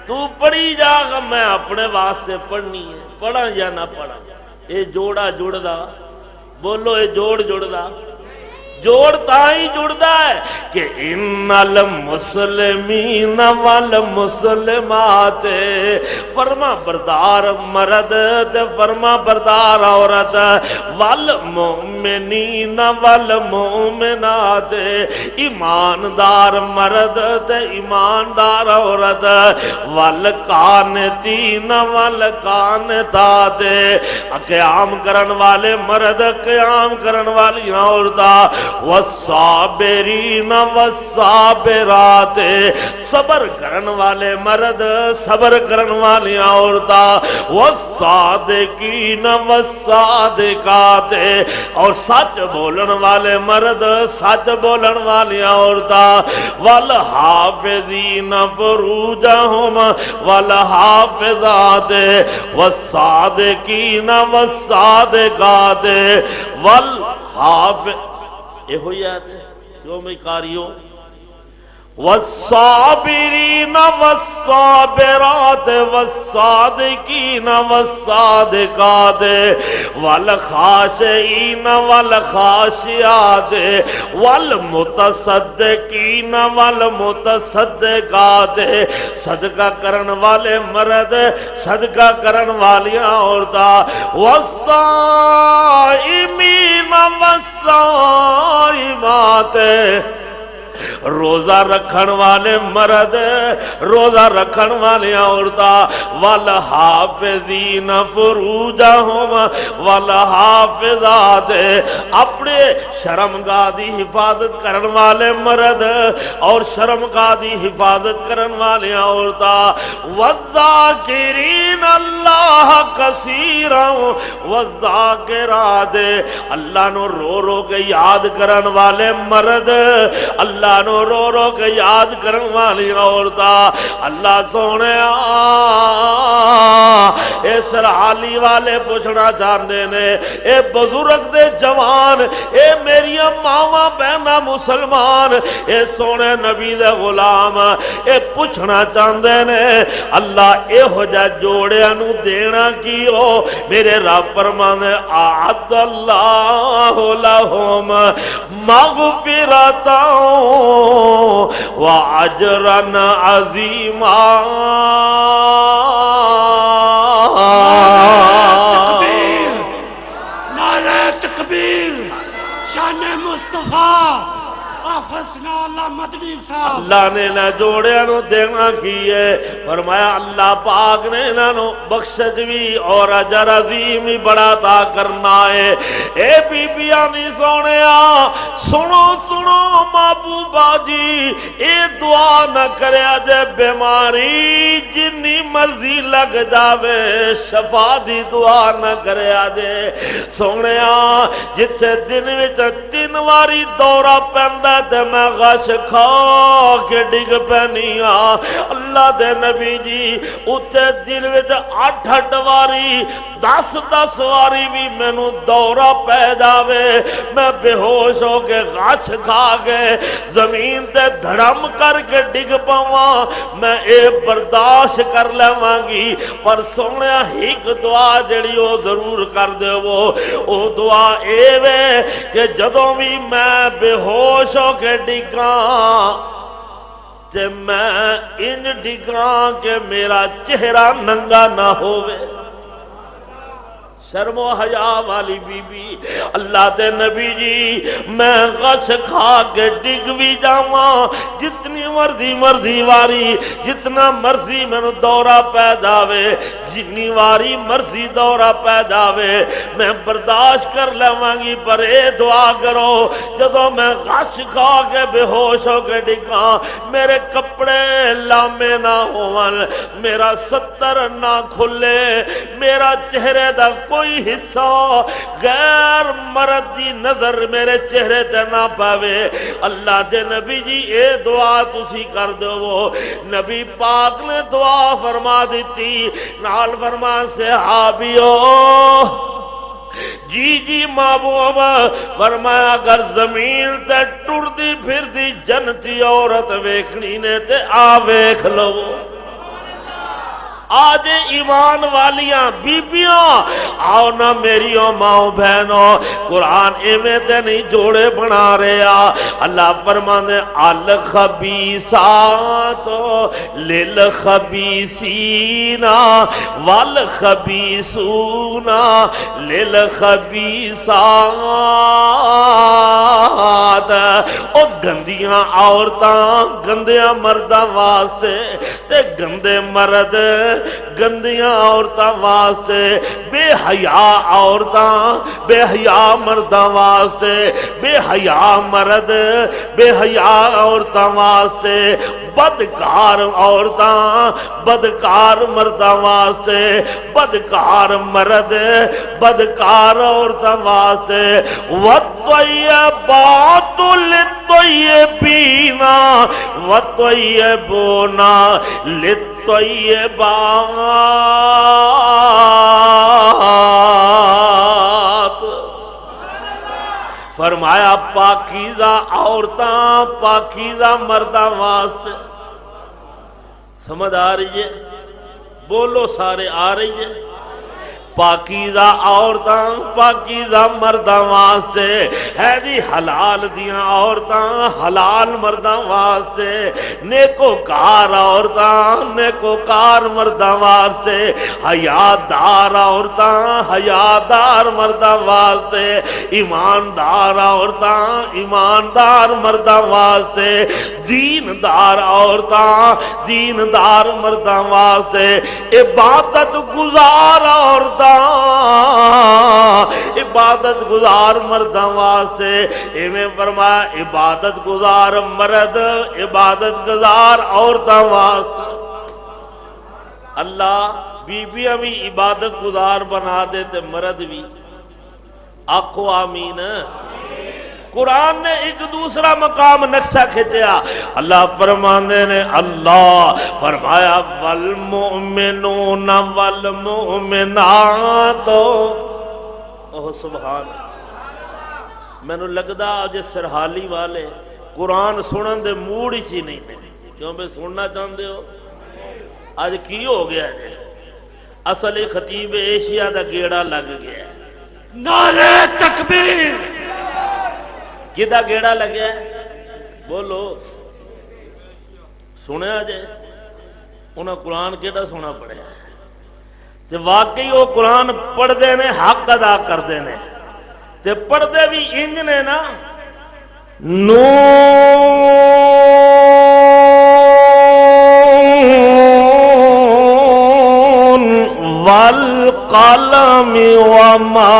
تو پڑھی جا، میں اپنے واسطے پڑھنی ہے، پڑھا یا نہ پڑھا۔ اے جوڑا جڑدا، بولو اے جوڑ جڑدا، جوڑ تائی جڑدا ہے کہ ان المسلمین والمسلمات، فرما بردار مرد تے فرما بردار عورت، والمؤمنین والمؤمنات، ایماندار مرد تے ایماندار عورت، والقانتین والقانتات، قیام کرن والے مرد قیام کرن والی عورتاں، والصابرین والصابرات، صبر کرن والے مرد صبر کرن والی عورتاں، والصادقین والصادقات، اور سچ بولن والے مرد سچ بولن والی عورتاں، والحافظین فروجہم والحافظات، والصادقین والصادقات، والحافظ، یہ ہوئی آیت ہے کیوں میں قاریوں، والصابرین والصابرات، والصادقین والصادقات، والخاشعین والخاشعات، والمتصدقین والمتصدقات، صدقہ کرن والے مرد صدقہ کرن والی عورتاں، والصائمین والصائمات، روزہ رکھن والے مرد روزہ رکھن والی عورتاں، والحافظین فروجہم والحافظات، اپنے شرمگاہ دی حفاظت کرن والے مرد اور شرمگاہ دی حفاظت کرن والی عورتاں، والذاکرین اللہ کثیرا والذاکرات، اللہ نو رو رو کے یاد کرن والے مرد اللہ نو رو رو کے یاد کرن والی عورتاں، اللہ سونے اس حالی والے پوچھنا چاہتے نے، اے بزرگ دے جوان، اے میری ماواں بہناں مسلمان، اے سونے نبی دے غلام، اے پوچھنا چاہتے نے اللہ اے ہو جا جوڑیاں نو دینا کیو، میرے رب فرماندے اعد اللہ لہم مغفرتا وَأَجْرًا عَظِيمًا۔ تکبیر، نعرہ تکبیر، شان مصطفیٰ، حافظنا اللہ مدنی صاحب۔ اللہ نے نہ جوڑے نو دینا کیے، فرمایا اللہ پاک نے نو بخشش بھی اور اجر عظیم بھی بڑا عطا کرنا ہے۔ اے بی بیانی سونیا سنو سنو محبوبہ جی، اے دعا نہ کرے جے بیماری جنی مرضی لگ جاوے، شفا دی دعا نہ کرے جے سونیا، جتھے دن وچ 3 واری دورہ پیندا تے میں غش کھا کے ڈگ پینیا، اللہ دے نبی جی اتے دل وچ 8 واری 10 واری بھی مینوں دورہ پہ جاوے، میں بے ہوش ہو کے غش کھا کے زمین تے دھڑم کر کے ڈگ پاواں، میں اے برداشت کر لیواں گی، پر سونیا ایک دعا جڑی او ضرور کر دے، وہ دعا اے وے کہ جدوں بھی میں بے ہوش ہو کے ڈگاں تے میں انج ڈگاں کہ میرا چہرہ ننگا نہ ہوئے، شرم و حیا والی بی بی، اللہ دے نبی جی میں غش کھا کے ڈگ بھی جاواں، جتنی مرضی واری جتنا مرضی مینوں دورہ پہ جاوے، جتنی واری مرضی دورہ پہ جاوے میں برداشت کر لیواں گی، پر اے دعا کرو جدوں میں غش کھا کے بے ہوش ہو کے ڈگاں، میرے کپڑے لامے نہ ہون، میرا ستر نہ کھلے، میرا چہرے دا کوئی حصہ غیر مرد دی نظر میرے چہرے تے نہ پاوے، اللہ دے نبی جی اے دعا تسی کر دو، نبی پاک نے دعا فرما دیتی، نال فرمان صحابیو جی محبوب فرمایا اگر زمین تے ٹردی پھردی جنتی عورت ویکھنی نے تے آ ویکھ لو، آج ایمان والیاں بیبیاں آؤ نا میریوں ماؤں بہنوں، قرآن ایویں تے نہیں جوڑے بنا رہا۔ اللہ فرمانے الخبیثات للخبیثین والخبیثون للخبیثات۔ او گندیاں عورتاں گندیاں مرداں واسطے تے گندے مرد گندیاں عورتاں واسطے، بے حیا عورتاں بے حیا مرداں واسطے، بے حیا مرد بے حیا عورتاں واسطے، بدکار عورتاں بدکار مرداں واسطے، بدکار مرد بدکار عورتاں واسطے۔ وَالطَّيِّبَاتُ لِلطَّيِّبِينَ وَالطَّيِّبُونَ لِلطَّيِّبَاتِ۔ فرمایا پاکیزہ عورتاں پاکیزہ مرداں واسطے۔ سمجھ آ رہی ہے؟ بولو سارے، آ رہی ہے؟ پاکیزہ عورتاں پاکیزہ مرداں واسطے ہے جی، حلال دیاں عورتاں حلال مرداں واسطے، نیکوکار عورتاں نیکوکار مرداں واسطے، حیادار عورتاں حیادار مرداں واسطے، ایماندار عورتاں ایماندار مرداں واسطے، دیندار عورتاں دیندار مرداں واسطے، عبادت گزار عورتاں عبادت گزار مرداں واسطے۔ ایویں فرمایا عبادت گزار مرد عبادت گزار عورتاں واسطے۔ اللہ بیبیاں بھی عبادت گزار بنا دے تے مرد بھی، آکھو آمین۔ قرآن نے ایک دوسرا مقام نقشہ کھچیا۔ اللہ فرمانے نے اللہ فرمایا والمؤمنون والمؤمنات۔ اوہ سبحان، میں نے لگدا آج سرحالی والے قرآن سنن دے موڑ ہی نہیں پہ، کیوں بے سننا چاہتے ہو؟ آج کی ہو گیا جی؟ اصل خطیب ایشیا دا گیڑا لگ گیا۔ نعرہ تکبیر! کدھا گیڑا لگیا ہے؟ بولو سنیا جے انہاں قرآن کیڑا سونا پڑھیا ہے تے واقعی وہ قرآن پڑھ دے نے حق ادا کر دے نے تے پڑھ دے بھی انج نے نا نون والقلم وما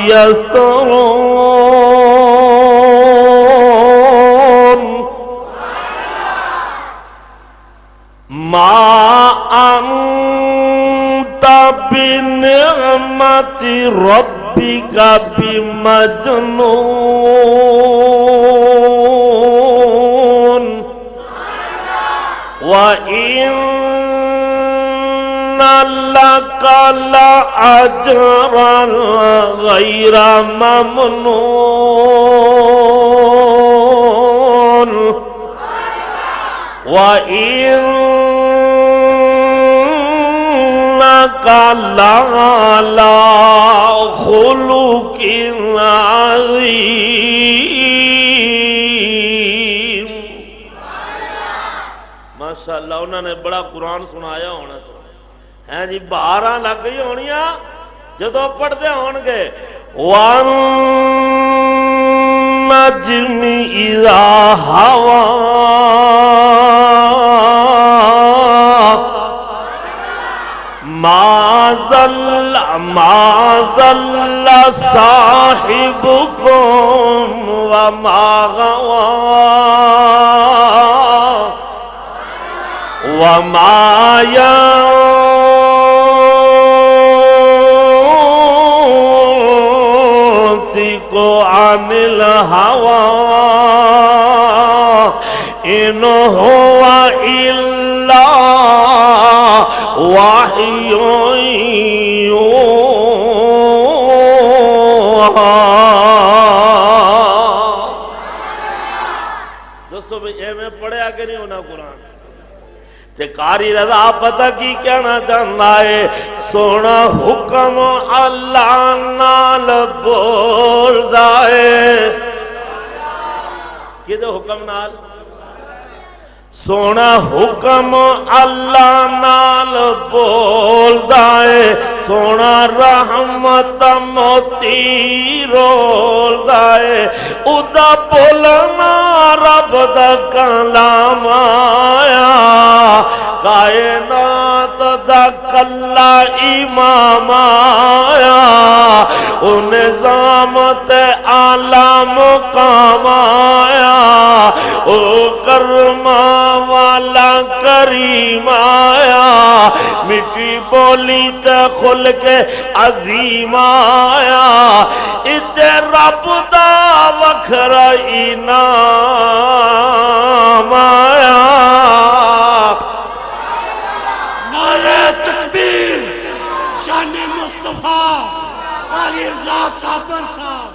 يسطرون ما أنت بنعمة ربك بمجنون وإن لك لأجرا غير ممنون وإنك لعلى خلق عظيم۔ ماشاءاللہ انہوں نے بڑا قرآن سنایا ہونا تو ہیں جی، بہاراں لگ گئی ہونیاں جدو پڑھتے ہون گے وَالنَّجْمِ إِذَا هَوَى مَا ضَلَّ صَاحِبُكُمْ وَمَا غَوَى وَمَا يَنطِقُ عَنِ الْهَوَى إِنْ هُوَ إِلَّا وَحْيٌ يُوحَى۔ دوستو بھی اے میں پڑھیا کہ نہیں ہونا قرآن؟ تے قاری رضا پتہ کی کہنا چاہتا ہے، سونا حکم اللہ نال بولدا ہے، کدے حکم نال؟ سونا حکم اللہ نال بولدا ہے، سونا رحمت موتی رولدا ہے، ادا بولنا رب دا کلام آیا، کائنات دا کلا امام آیا، او نظام تے اعلی مقام آیا، او کرم والا کریم آیا، میٹھی بولی تے خلق عظیم آیا، اتے رب دا وکھرا انعام آیا۔ نعرہ تکبیر، شان مصطفیٰ قاری رضا صابر صاحب،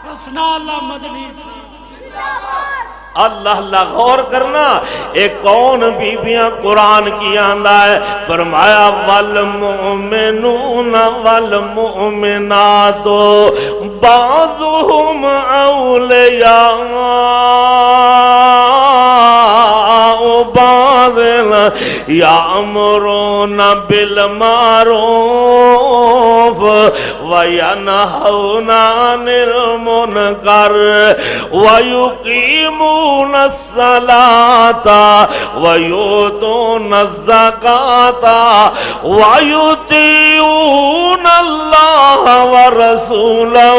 حسنا اللہ مدنی صاحب۔ اللہ اللہ غور کرنا، ایک کون بیبیاں قرآن کی آندہ ہے، فرمایا والمؤمنون والمؤمنات بعضهم اولیاء بعض یامرون بالمعروف وینہون عن المنکر ویقیمون الصلاة ویؤتون الزکاة ویطیعون اللہ ورسولہ۔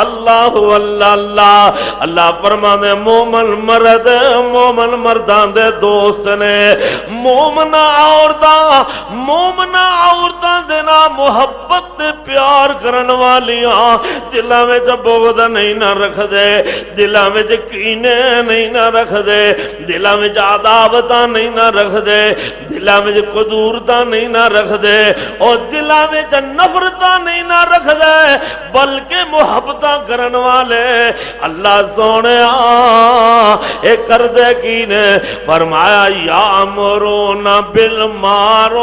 اللہ اللہ اللہ فرمانے مومن مرد مومن مردان دے دوست نے، مومنہ عورتاں دینا محبت دے پیار کرن والیاں، دلاں وچ بغض نہیں نہ رکھ دے، دلاں وچ کینے نہیں نہ رکھ دے، دلاں وچ عداوتاں نہیں نہ رکھ دے، دلاں وچ قدورتاں نہیں نہ رکھ دے، اور دلاں وچ نفرتاں نہیں نہ رکھ دے، بلکہ محبتاں کرن والے اللہ سونے اے کر دے کی نے فرمایا یامرون بالمعروف،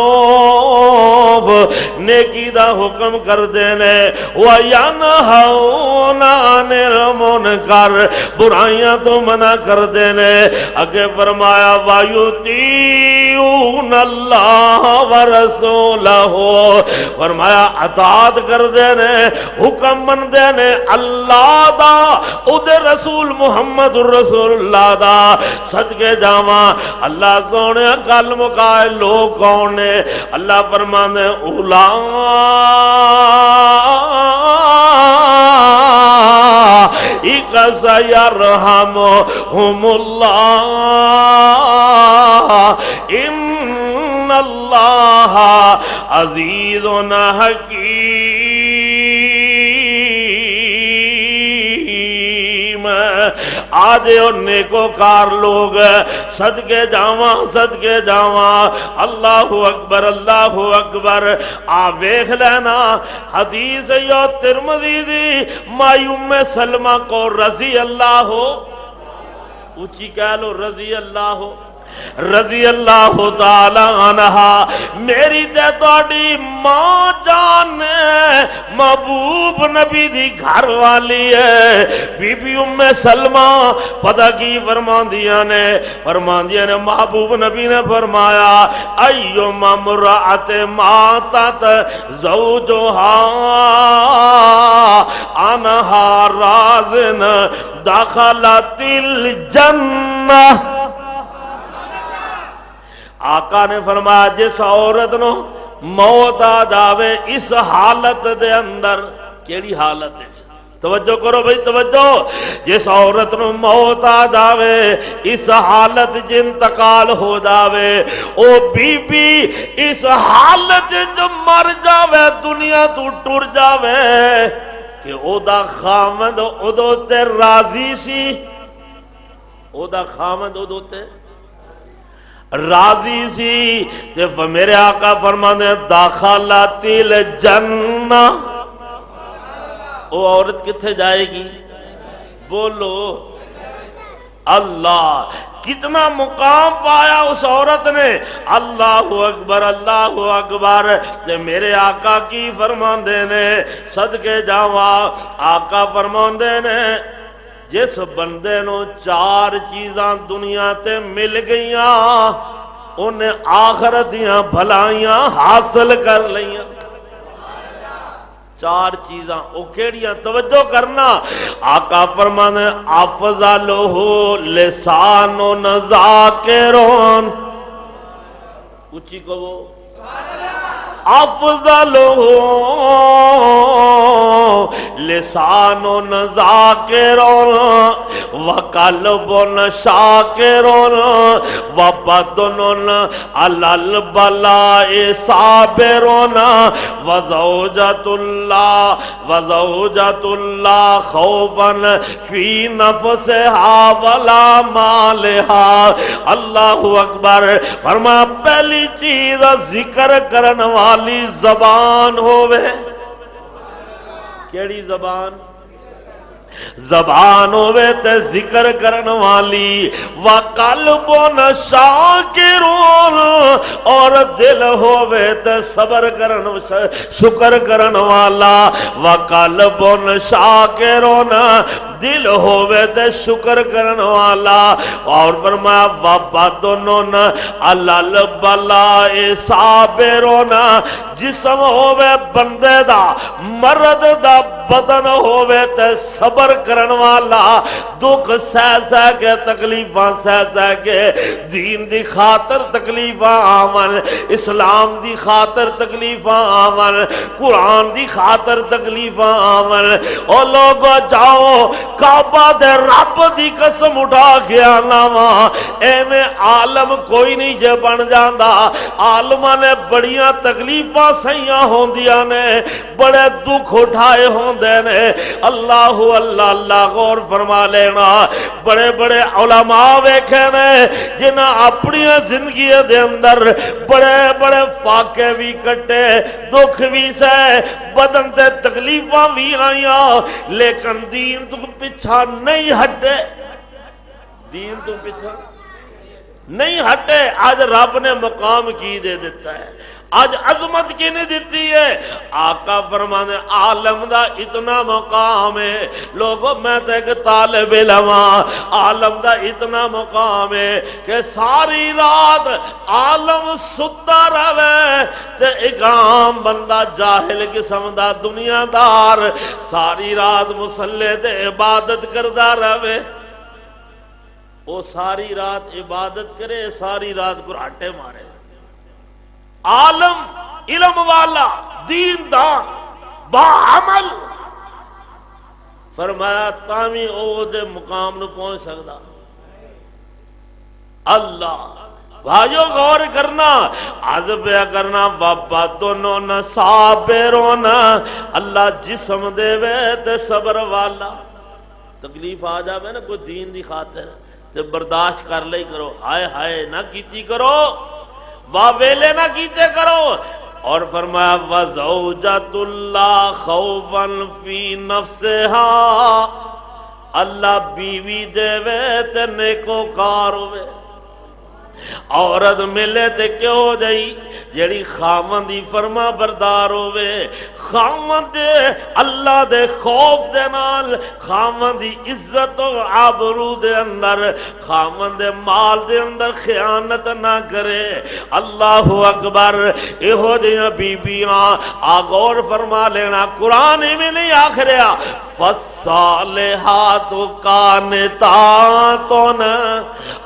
نیکی دا حکم کر دینے، وینہون عن المنکر، برائیاں تو منع کر دینے، اگے فرمایا ویطیعون اللہ ورسولہ، فرمایا اطاعت کر دینے، حکم من دینے اللہ دا، ادھے رسول محمد رسول اللہ دا، صدقے جاواں اللہ سونے گل مکائے لوگ کون نے؟ اللہ فرمانے اولئک سیرحمہم اللہ ان اللہ عزیز حکیم۔ آدھے اور نیکوکار لوگ صدقے جاواں اللہ اکبر اللہ اکبر۔ آ ویکھ لینا حدیث یا ترمذی دی مائی ام سلمہ کو رضی اللہ ہو، اونچی کہہ لو رضی اللہ ہو، رضی اللہ تعالی عنہا، میری تے تہاڈی ماں جان محبوب نبی دی گھر والی ہے، بی بی ام سلمہ پتہ کی فرماندیاں نے محبوب نبی نے فرمایا ایوم امرأۃ ماتت زوجہا عنہا راضٍ دخلت الجنہ۔ آقا نے فرمایا جس عورت نو موت آ جاوے اس حالت دے اندر، کیڑی حالت ہے؟ توجہ کرو بھئی توجہ، جس عورت نو موت آ جاوے اس حالت انتقال ہو جاوے، او بی بی اس حالت جو مر جاوے دنیا تو ٹر جاوے کہ او دا خامد او تے راضی سی، او دا خامد او تے راضی سی، جب میرے آقا فرمانے داخلت الجنہ، وہ عورت کتھے جائے گی؟ بولو اللہ، کتنا مقام پایا اس عورت نے، اللہ اکبر اللہ اکبر۔ تے میرے آقا کی فرماندے نے، صدقے جاواں آقا فرماندے نے جس بندے نو 4 چیزاں دنیا تے مل گئیاں انہیں آخرت دیاں بھلائیاں حاصل کر لیاں۔ 4 چیزاں او کیڑیاں؟ توجہ کرنا، آقا فرمانے افضلہ لسان ذاکرون، اونچی کو وہ افضلہ لسان ذاکرون وقلب شاکرون وبدن علی البلاء صابرون وزوجۃ اللہ خوفا فی نفسها ولا مالها۔ اللہ اکبر۔ فرمایا پہلی چیز ذکر کرن والی زبان ہوئے۔ کیڑی زبان؟ زبان ہوئے تے ذکر کرن والی، وقلب شاکرون، اور دل ہوئے تے صبر کرن شکر کرن والا، وقلب شاکرون، دل ہوئے تے شکر کرن والا، اور فرمایا وبدن علی البلاء صابرون، جسم ہوئے بندے دا، مرد دا بدن ہوئے تے صبر کرن والا، دکھ سہ سہ کے تکلیفاں سہ سہ کے دین دی خاطر تکلیفاں آون، اسلام دی خاطر تکلیفاں آون، قرآن دی خاطر تکلیفاں آون۔ او لوگو جاؤ کعبہ دے رب دی قسم اٹھا کے آنا وا، ایویں عالم کوئی نہیں جے بن جاندا۔ عالماں نے بڑیاں تکلیفاں سہیاں ہوندیاں نے، بڑے دکھ اٹھائے ہوندے نے۔ اللہ اللہ اللہ غور فرما لینا، بڑے بڑے علماء ویکھے نے جنہاں اپنی زندگی دے اندر بڑے بڑے فاقے بھی کٹے، دکھ بھی سہ، بدن تے تکلیفاں بھی آئیاں، لیکن دین تو پیچھا نہیں ہٹے، دین تو پیچھا نہیں ہٹے۔ آج رب نے مقام کی دے دیتا ہے، آج عظمت کی نہیں دیتی ہے۔ آقا فرمانے عالم دا اتنا مقام ہے، لوگوں میں تے ایک طالب علم، عالم دا اتنا مقام ہے کہ ساری رات عالم ستا رہے تے ایک عام بندہ جاہل قسم دا دنیا دار ساری رات مصلے تے عبادت کردہ رہے۔ وہ ساری رات عبادت کرے، ساری رات گراٹے مارے۔ عالم، علم والا، دیندار، باعمل، فرمایا تامی او دے مقام نو پہنچ سکدا۔ اللہ بھائیو غور کرنا، عذب کرنا، وبدن صابرون، اللہ جسم دے وے تے صبر والا۔ تکلیف آ جاوے نا کوئی دین دی خاطر تے برداشت کر لئی کرو، ہائے ہائے نہ کیتی کرو، واویلے نہ کیتے کرو۔ اور فرمایا وزوجۃ اللہ خوفا فی نفسها، اللہ بیوی دے وے تے نیکوکار ہوئے۔ عورت ملے تے کیوں جائی جیڑی خامن دی فرما بردار ہوئے، خامن دے اللہ دے خوف دے نال، خامن دی عزت و آبرو دے اندر، خامن دے مال دے اندر خیانت نہ کرے۔ اللہ اکبر۔ ایہو جیاں بیبیاں آغور فرما لینا، قرآن میں نہیں آخریا فالصالحات قانتات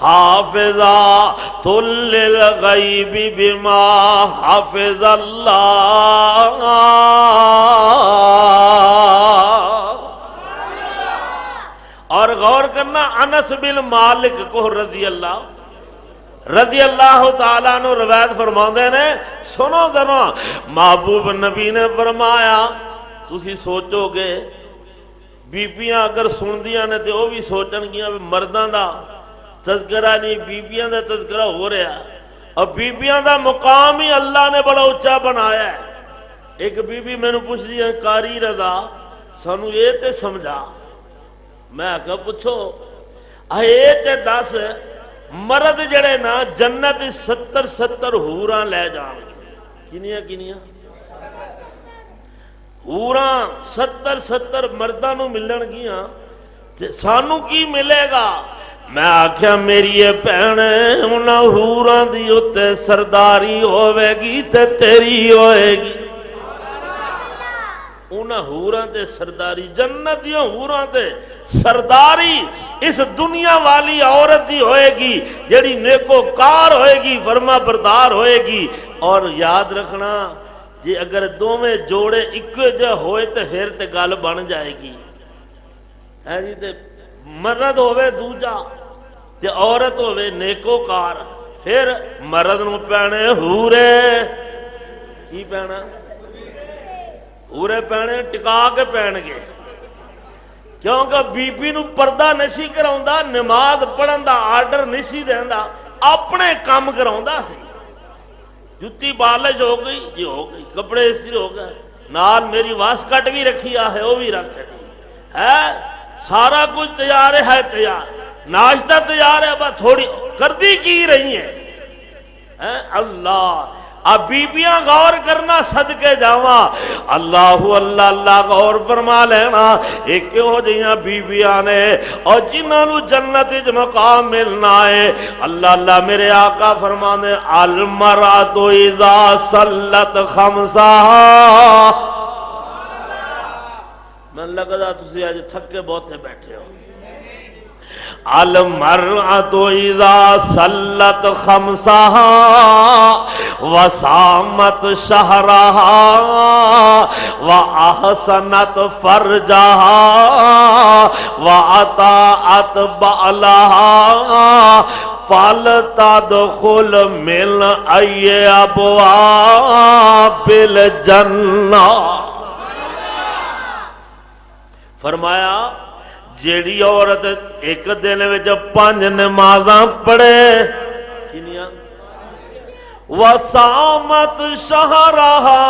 حافظات للغیب بما حافظ اللہ۔ اور غور کرنا، انس بن مالک کو رضی اللہ تعالیٰ عنہ روایت فرماندے نے، سنو ذرا، محبوب نبی نے فرمایا تسی سوچو گے بیبیاں اگر سندیاں نے تو وہ بھی سوچن گیاں مرداں دا تذکرہ نہیں، بیبیاں دا تذکرہ ہو رہا، اور بیبیاں دا مقام ہی اللہ نے بڑا اچھا بنایا ہے۔ ایک بی بی میں نے پوچھ دیا قاری رضا سانو یہ تے سمجھا، میں کہا پوچھو اے تے دس مرد جڑے نا جنت 70 حوراں لے جان گے. کنیاں حوراں 70 مرداں نو ملن گیاں تے سانو کی ملے گا؟ میں آکھیا میری یہ بہن انہاں حوراں دی اتے سرداری ہوے گی تے تیری ہوئے گی. انہاں حوراں تے سرداری جنت دیاں حوراں تے سرداری اس دنیا والی عورت دی ہوئے گی جڑی نیکوکار ہوئے گی فرما بردار ہوئے گی. اور یاد رکھنا جی اگر دوویں جوڑے اکو جہ ہوئے تے پھر تے گل بن جائے گی ہے جی. تے مرد ہوئے دوجا تے عورت ہوئے نیکوکار پھر مرد نو پہنے حورے کی پہنا حورے پہنے ٹکا کے پہن گے کیونکہ بی بی نو پردہ نشی کراؤندا نماز پڑھن دا آرڈر نشی دیندا اپنے کام کراؤندا سی. جتی بالش ہو گئی جی ہو گئی کپڑے استری ہو گئے نال میری واسکٹ بھی رکھی ہے وہ بھی رکھ سکی ہے سارا کچھ تیار ہے تیار ناشتہ تیار ہے بس تھوڑی کردی کی رہی ہیں اللہ. اب بیبیاں غور کرنا صدقے جاواں اللہ اللہ غور فرما لینا. ایک ہو جیاں بیبیاں نے اور جنہاں نو جنت وچ مقام ملنا ہے. اللہ میرے آقا فرمانے المرأۃ اذا صلت خمسہا. میں لگدا تسی اج تھکے بہتے بیٹھے ہو. المرأۃ اذا صلت خمسہا وصامت شہرہا واحسنت فرجہا واطاعت بعلہا فلتدخل من ای ابواب الجنہ. فرمایا جیڑی عورت ایک دن میں جب 5 نمازاں پڑھے کنیاں وصامت شہرہا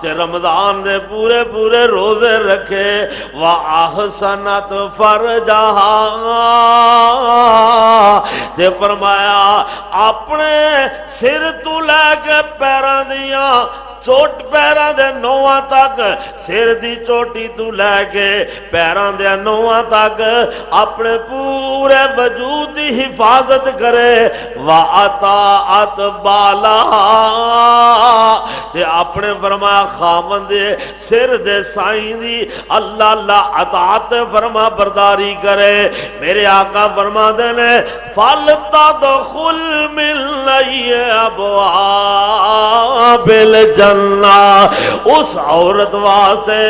تے رمضان دے پورے روزے رکھے واحسنت فرجہا تے فرمایا اپنے سر تو لے کے پیراں دیاں چوٹ پیراں دے نواں تک سر دی چوٹی تو لے کے پیراں دے نواں تک اپنے پورے وجود دی حفاظت کرے واطاعت بالا تے اپنے فرمایا خاوند دے سر دے سائیں دی اللہ اطاعت فرما برداری کرے. میرے آقا فرما دے نے فلتدخل من ای ابواب الجنہ. اس عورت واسطے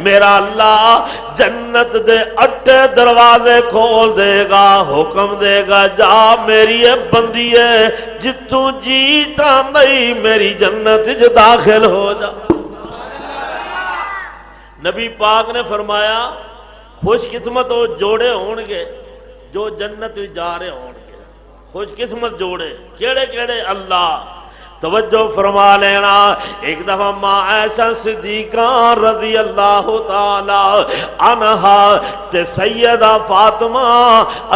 میرا اللہ جنت دے 8 دروازے کھول دے گا حکم دے گا جا میری بندی ہے جتوں جیتا نہیں میری جنت جو داخل ہو جا. نبی پاک نے فرمایا خوش قسمت وہ جوڑے ہون گے جو جنت جا رہے ہون گے. خوش قسمت جوڑے کیڑے کیڑے اللہ توجہ فرما لینا. ایک دفعہ ماں عائشہ صدیقہ رضی اللہ تعالی عنہا سے سیدہ فاطمہ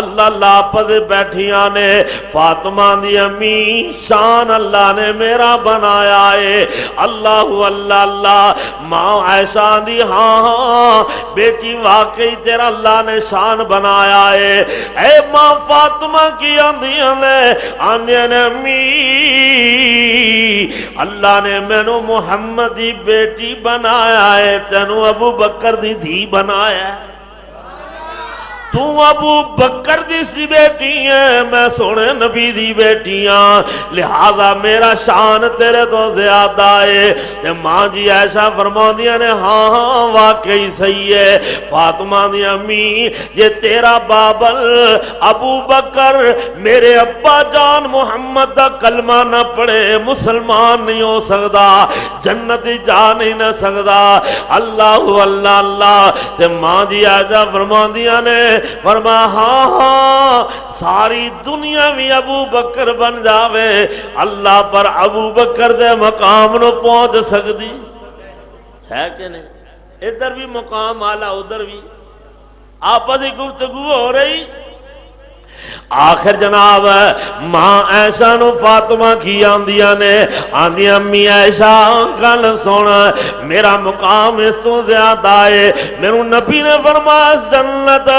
اللہ پد بیٹھیاں نے فاطمہ دی امی شان اللہ نے میرا بنایا ہے. اللہ ماں عائشہ دی ہاں بیٹی واقعی تیرا اللہ نے شان بنایا ہے. اے ماں فاطمہ کی آندیاں نے امی اللہ نے مینو محمد دی بیٹی بنایا ہے تینو ابو بکر دی دھی بنایا ہے. تو ابو بکر دی سی بیٹی ہے میں سونے نبی دی بیٹیاں لہذا میرا شان تیرے تو زیادہ ہے. ماں جی عائشہ فرماندیاں نے ہاں واقعی صحیح ہے. فاطمہ دی امی یہ تیرا بابل ابو بکر میرے ابا جان محمد دا کلمہ نہ پڑھے مسلمان نہیں ہو سکتا جنت جا نہیں نہ سکتا. اللہ تے ماں جی عائشہ فرماندیاں نے فرما ہاں ساری دنیا بھی ابو بکر بن جاوے اللہ پر ابو بکر دے مقام نو پہنچ سکتی ہے کہ نہیں. ادھر بھی مقام آلہ ادھر بھی آپس ہی گفتگو ہو رہی. آخر جناب ماں عائشہ نو فاطمہ کی آندیاں نے آندیاں امی عائشہ گل سن میرا مقام اس تو زیادہ ہے میرے نبی نے فرمایا جنت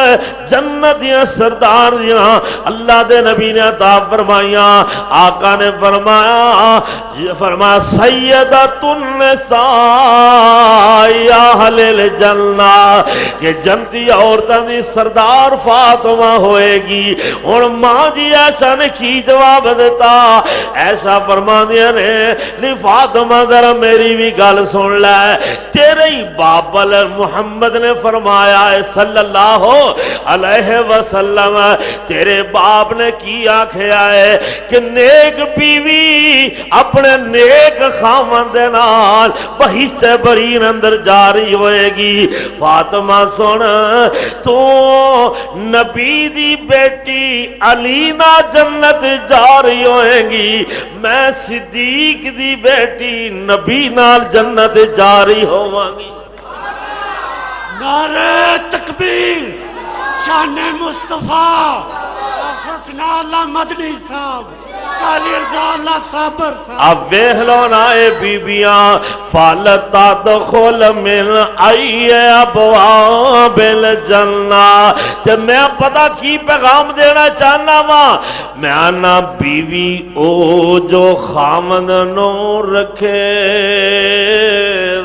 جنت یا سردار دیاں اللہ دے نبی نے عطا فرمائیاں آقا نے فرمایا سیدۃ النساء یا اہل الجنہ کہ جنتی عورتاں دی سردار فاطمہ ہوئے گی اور ماں جی ایسا نے کی جواب دیتا ایسا فرما دیا نے نہیں فاطمہ ذرا میری بھی گل سن لے تیرے ہی بابل محمد نے فرمایا ہے صلی اللہ علیہ وسلم تیرے باپ نے کی آکھیا ہے کہ نیک بیوی اپنے نیک خاوند دے نال بہشت برین اندر جاری ہوئے گی فاطمہ سن تو نبی دی بیٹی علینا جنت جاری ہوئیں گی میں صدیق دی بیٹی نبی نال جنت جاری ہوواں گی نعرہ تکبیر شان مصطفیٰ حسنا اللہ مدنی صاحب قاری رضا اللہ صابر صاحب اب ویکھ لو نا اے بیبیاں فالتا دخل من ای ابواب الجنہ تے میں پتہ کی پیغام دینا چاہنا وا میں آنا بیوی او جو خامد نو رکھے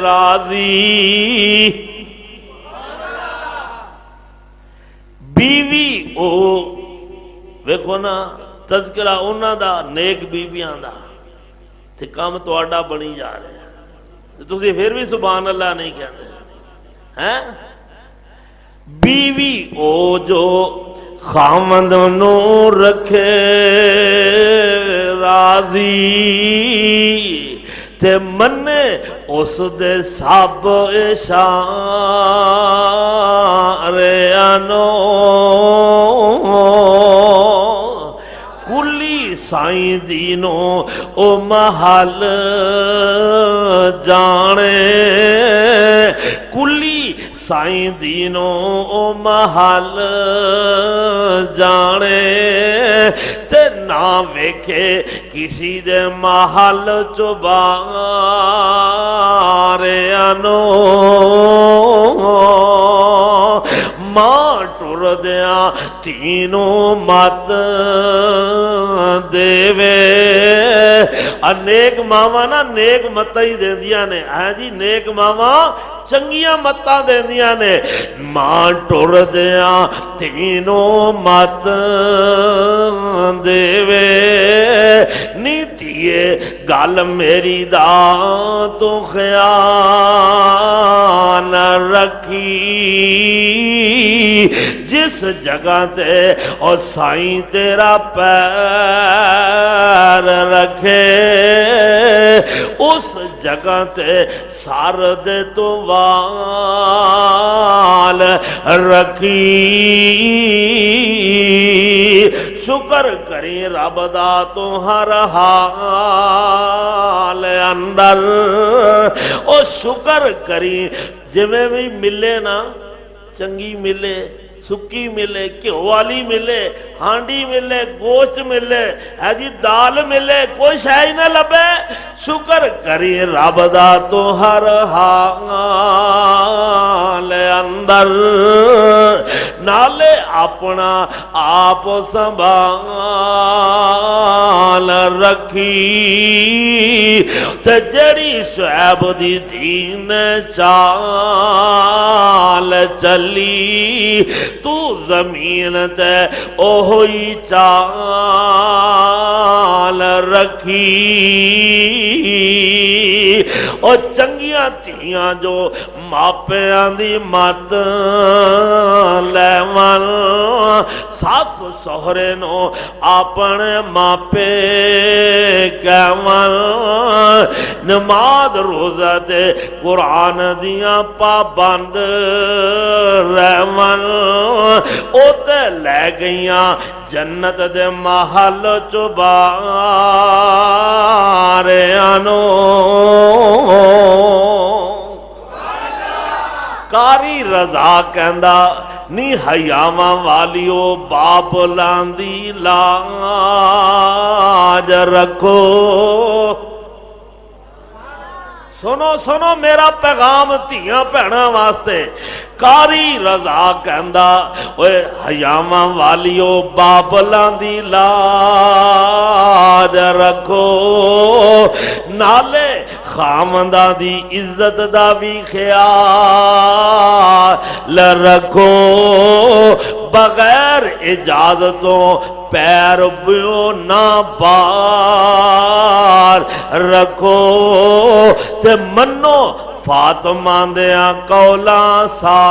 راضی بیوی او ویکھو نا تذکرہ انہاں دا نیک بیبیاں دا تے کام تواڈا بنی جا رہے ہیں تسی پھر بھی سبحان اللہ نہیں کہندے ہیں بیوی او جو خامند نو رکھے راضی تے منے اس دے سب اشاریانو کلی سائیں دینو او محل جانے کلی سائیں دینو او محل جانے تے نہ ویکھے کسی دے محل چباریانو ماں ٹر دیا تینوں مت دیوے نیک ماما نا نیک متہ ہی دے دیا نے جی نیک ماما چنگیاں متاں دیندیاں نے ماں ٹر دیا تینوں مت دیوے نیتیے گل میری دا تو خیال رکھی جس جگہ تے اور سائیں تیرا پیر رکھے اس جگہ تے سار دے تو وال رکھی شکر کریں رب دا تو ہر حال اندر او شکر کریں جویں بھی ملے نا چنگی ملے سکی ملے گھیو والی ملے ہانڈی ملے گوشت ملے ہے جی دال ملے کوئی شے ہی نہ لبے شکر کری رب دا تو ہر حال اندر نالے اپنا آپ سنبھال رکھی تے جڑی شعیب دی دین چال چلی تو زمین تے اوہی چال رکھی اور چنگیاں تھیاں جو ماپیاں دی مت لیون ساس سہرے نو اپنے ماپے کیون نماز روزہ تے قرآن دیاں پابند رہون او تے لے گئیاں جنت دے محل چباریانو قاری رضا کہندا نی حیاواں والیو باپ لاندی لاج رکھو سنو سنو میرا پیغام تیاں بھیناں واسطے قاری رضا کہندا اوے حیاواں والیو بابلاں دی لاج رکھو نالے خامنداں دی عزت دا بھی خیال رکھو بغیر اجازتوں پیر بیو نہ بار رکھو تے منو فاطمہ دیاں قولاں ساریانو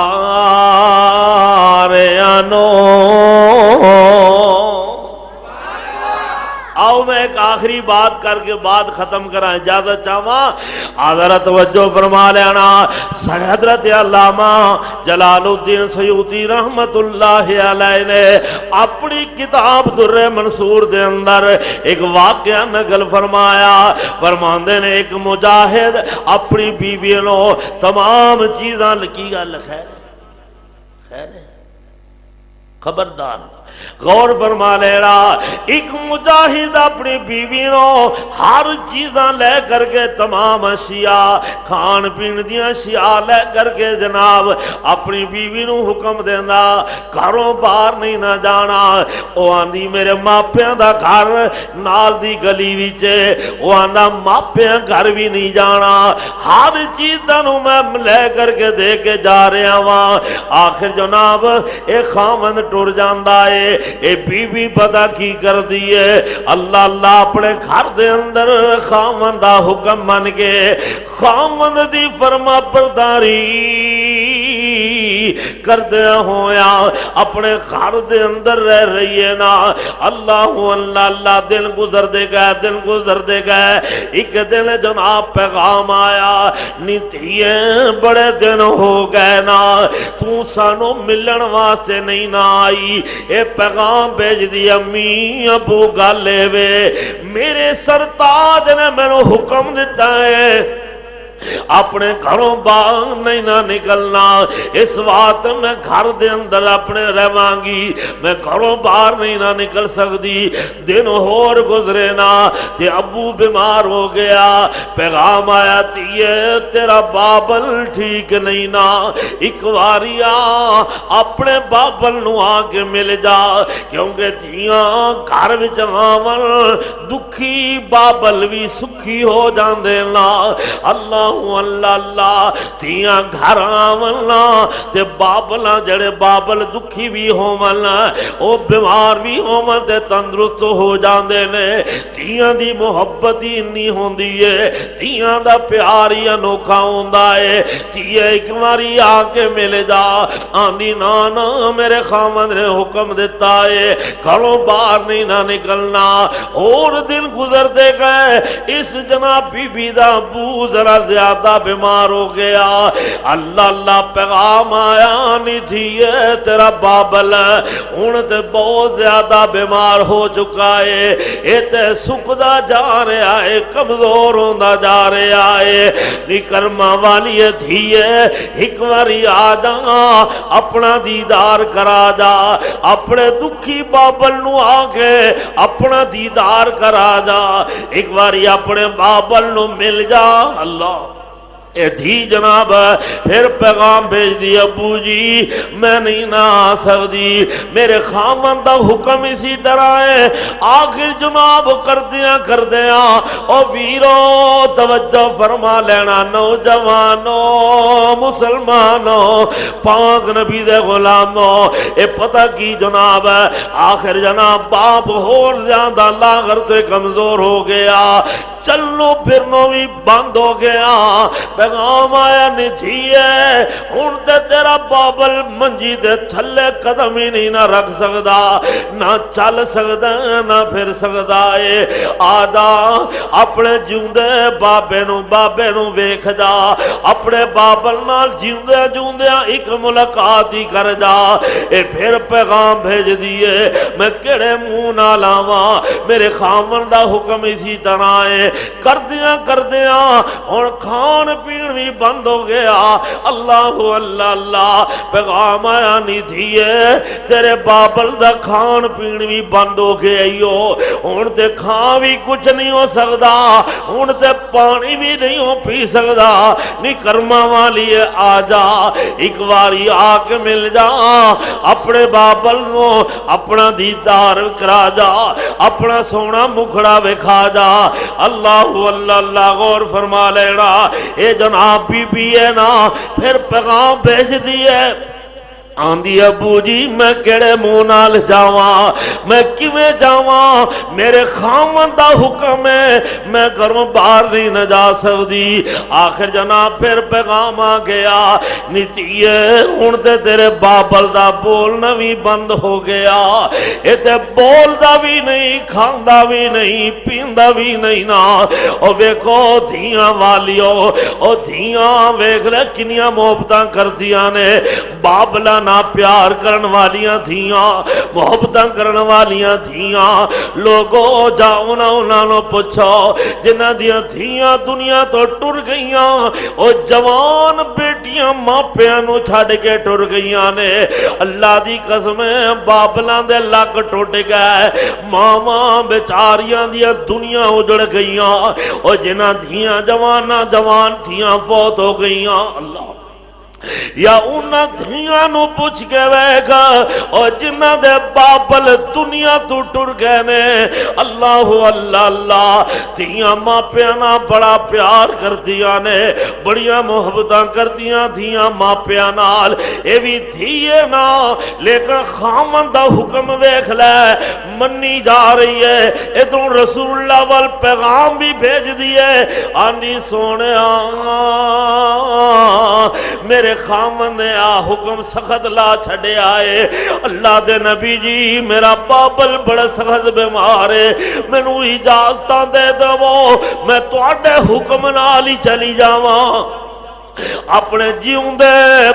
آؤ میں ایک آخری بات کر کے بعد ختم کرائیں اجازت چاہواں حضرت توجہ فرما لینا حضرت علامہ جلال الدین سیوطی رحمت اللہ علیہ نے اپنی کتاب در منصور دے اندر ایک واقعہ نقل فرمایا فرماندے نے ایک مجاہد اپنی بیوی نو تمام چیزاں لکی گل خیر خبردار غور فرما لینا ایک مجاہد اپنی بیوی نو ہر چیزاں لے کر کے تمام اشیاء کھان پین دیاں اشیاء لے کر کے جناب اپنی بیوی نو حکم دینا گھروں باہر نہیں نہ جانا او آندی میرے ماپیاں دا گھر نال دی گلی وچے او آندا ماپیاں گھر بھی نہیں جانا ہر چیز تانوں میں لے کر کے دے کے جا رہا ہاں آخر جناب ایک خامند ٹر جاندا ہے اے بی بی پتہ کی کر دیئے اللہ اللہ اپنے گھر دے اندر خامن دا حکم من کے خامن دی فرما برداری کر دیا ہویا اپنے گھر دے اندر رہ رہی ہے نا اللہ اللہ اللہ دن گزر دے گئے ایک دن جناب پیغام آیا نیتیے بڑے دن ہو گئے نا تو سانو ملن واسطے نہیں نہ آئی اے پیغام بھیج دی امی ابو گالے وے میرے سرتاج نے میں نے حکم دیتا ہے اپنے گھروں باہر نہیں نہ نکلنا اس وقت میں گھر دے اندر اپنے رہوانگی میں گھروں باہر نہیں نہ نکل سکتی دن اور گزرے نا تے ابو بیمار ہو گیا پیغام آیا تیے تیرا بابل ٹھیک نہیں نا ایک واریا اپنے بابل نو آکے مل جا کیونکہ تیاں گھر وچ آون دکھی بابل بھی سکھی ہو جاندے نا اللہ اللہ اللہ تیاں گھر آونا تے بابلاں جڑے بابل دکھی بھی ہومنا او بیمار بھی ہومن تے تندرست ہو جاندے نے تیاں دی محبت ہی نہیں ہوندی ہے تیاں دا پیار ہی انوکھا ہوندا ہے تیے ایک ماری آکے مل جا آنی نانا میرے خامد نے حکم دیتا ہے گھروں باہر نہیں نہ نکلنا اور دن گزر دے گئے اس جناب بی بی دا ابو ذرا زیادہ بیمار ہو گیا اللہ اللہ پیغام آیا نہیں تھی تیرا بابل انتے بہت زیادہ بیمار ہو چکا ہے ایتے سکدہ جا رہا ہے کمزور ہوندہ جا رہا ہے نکرمہ والی تھی حکمری آجا اپنا دیدار کرا جا اپنے دکھی بابل نو آگے اپنا دیدار کرا جا ایک باری اپنے بابل نو مل جا اللہ اے دھی جناب پھر پیغام بھیج دی ابو جی میں نہیں نہ آ سکتی میرے خامن دا حکم اسی طرح ہے آخر جناب کر دیا او ویرو توجہ فرما لینا نوجوانوں مسلمانوں پاک نبی دے غلاموں اے پتہ کی جناب آخر جناب باپ اور زیادہ لاغر تے کمزور ہو گیا چلو پھرنو بھی بند ہو گیا پیغام آیا نہیں تھی ہے ہون تے تیرا بابل منجی دے تھلے قدم ہی نہیں نہ رکھ سکدا نہ چل سکدا نہ پھر سکدا ہے آدھا اپنے جوندے بابے نو ویکھ جا اپنے بابل نہ نال جیندے جوندیاں ایک ملاقات ہی کر جا، اے پھر پیغام بھیج دیے میں کیڑے منہ نہ لاواں، میرے خامن دا حکم اسی طرح ہے۔ کردیاں ہن کھان پین بھی بند ہو گیا۔ اللہ اللہ اللہ، پیغام آیا نہیں تھیے تیرے بابل دا کھان پین بھی بند ہو گیا ہن تے کھا بھی کچھ نہیں ہو سکدا، ہن تے پانی بھی نہیں ہو پی سکدا، نہیں کرما والی آ جا، ایک واری آ کے مل جا، اپنے بابل نو اپنا دیدار کرا جا، اپنا سونا مکھڑا وکھا جا۔ اللہ اللہ اللہ، غور فرما لینا، اے جناب بی بی ہے نا، پھر پیغام بھیج دیے آندی ابو جی میں کیڑے منہ نال جاواں، میں کیویں جاواں، میرے خامن دا حکم ہے میں گھروں باہر نہیں نہ جا سکدی۔ آخر جناب پھر پیغام آ گیا نیتیے ہن تے تیرے بابل دا بولنا بھی بند ہو گیا، اے تے بولدا بھی نہیں، کھاندا بھی نہیں، پیندا بھی نہیں نا۔ او ویکھو دھیاں والیو، او دھیاں ویکھ لے کنیاں محبتاں کردیاں نے، بابلا نہ پیار کرن والیاں تھیاں، محبتاں کرن والیاں تھیاں۔ لوگو جاؤ نا انہاں نو پوچھو جنہاں دیاں تھیاں دنیا تو ٹر گئیاں، او جوان بیٹیاں ماپیاں نو چھڈ کے ٹر گئیاں نے۔ اللہ دی قسم بابلاں دے لگ ٹوٹ گئے، ماواں بیچاریاں دیاں دنیا اجڑ گئیاں، او جنہاں تھیاں جوان تھیاں فوت ہو گئیاں۔ اللہ یا انہاں دھیاں نو پوچھ کے ویکھا اور جنہ دے بابل دنیا تو ٹر گئے نے۔ اللہ اللہ اللہ، دھیاں ماں پیانا بڑا پیار کردیاں نے، بڑیاں محبتاں کردیاں دھیاں ماں پیانال، اے بھی دھیے نا لیکن خامن دا حکم ویکھ لے منی جا رہی ہے۔ ادھر رسول اللہ وال پیغام بھی بھیج دیے آنی سونے میرے خامن نے آ حکم سخت لا چھڑے آئے۔ اللہ دے نبی جی میرا بابل بڑا سخت بیمار ہے، میں نو اجازتاں دے دو میں تواڈے حکم نال ہی چلی جاواں، اپنے جیون دے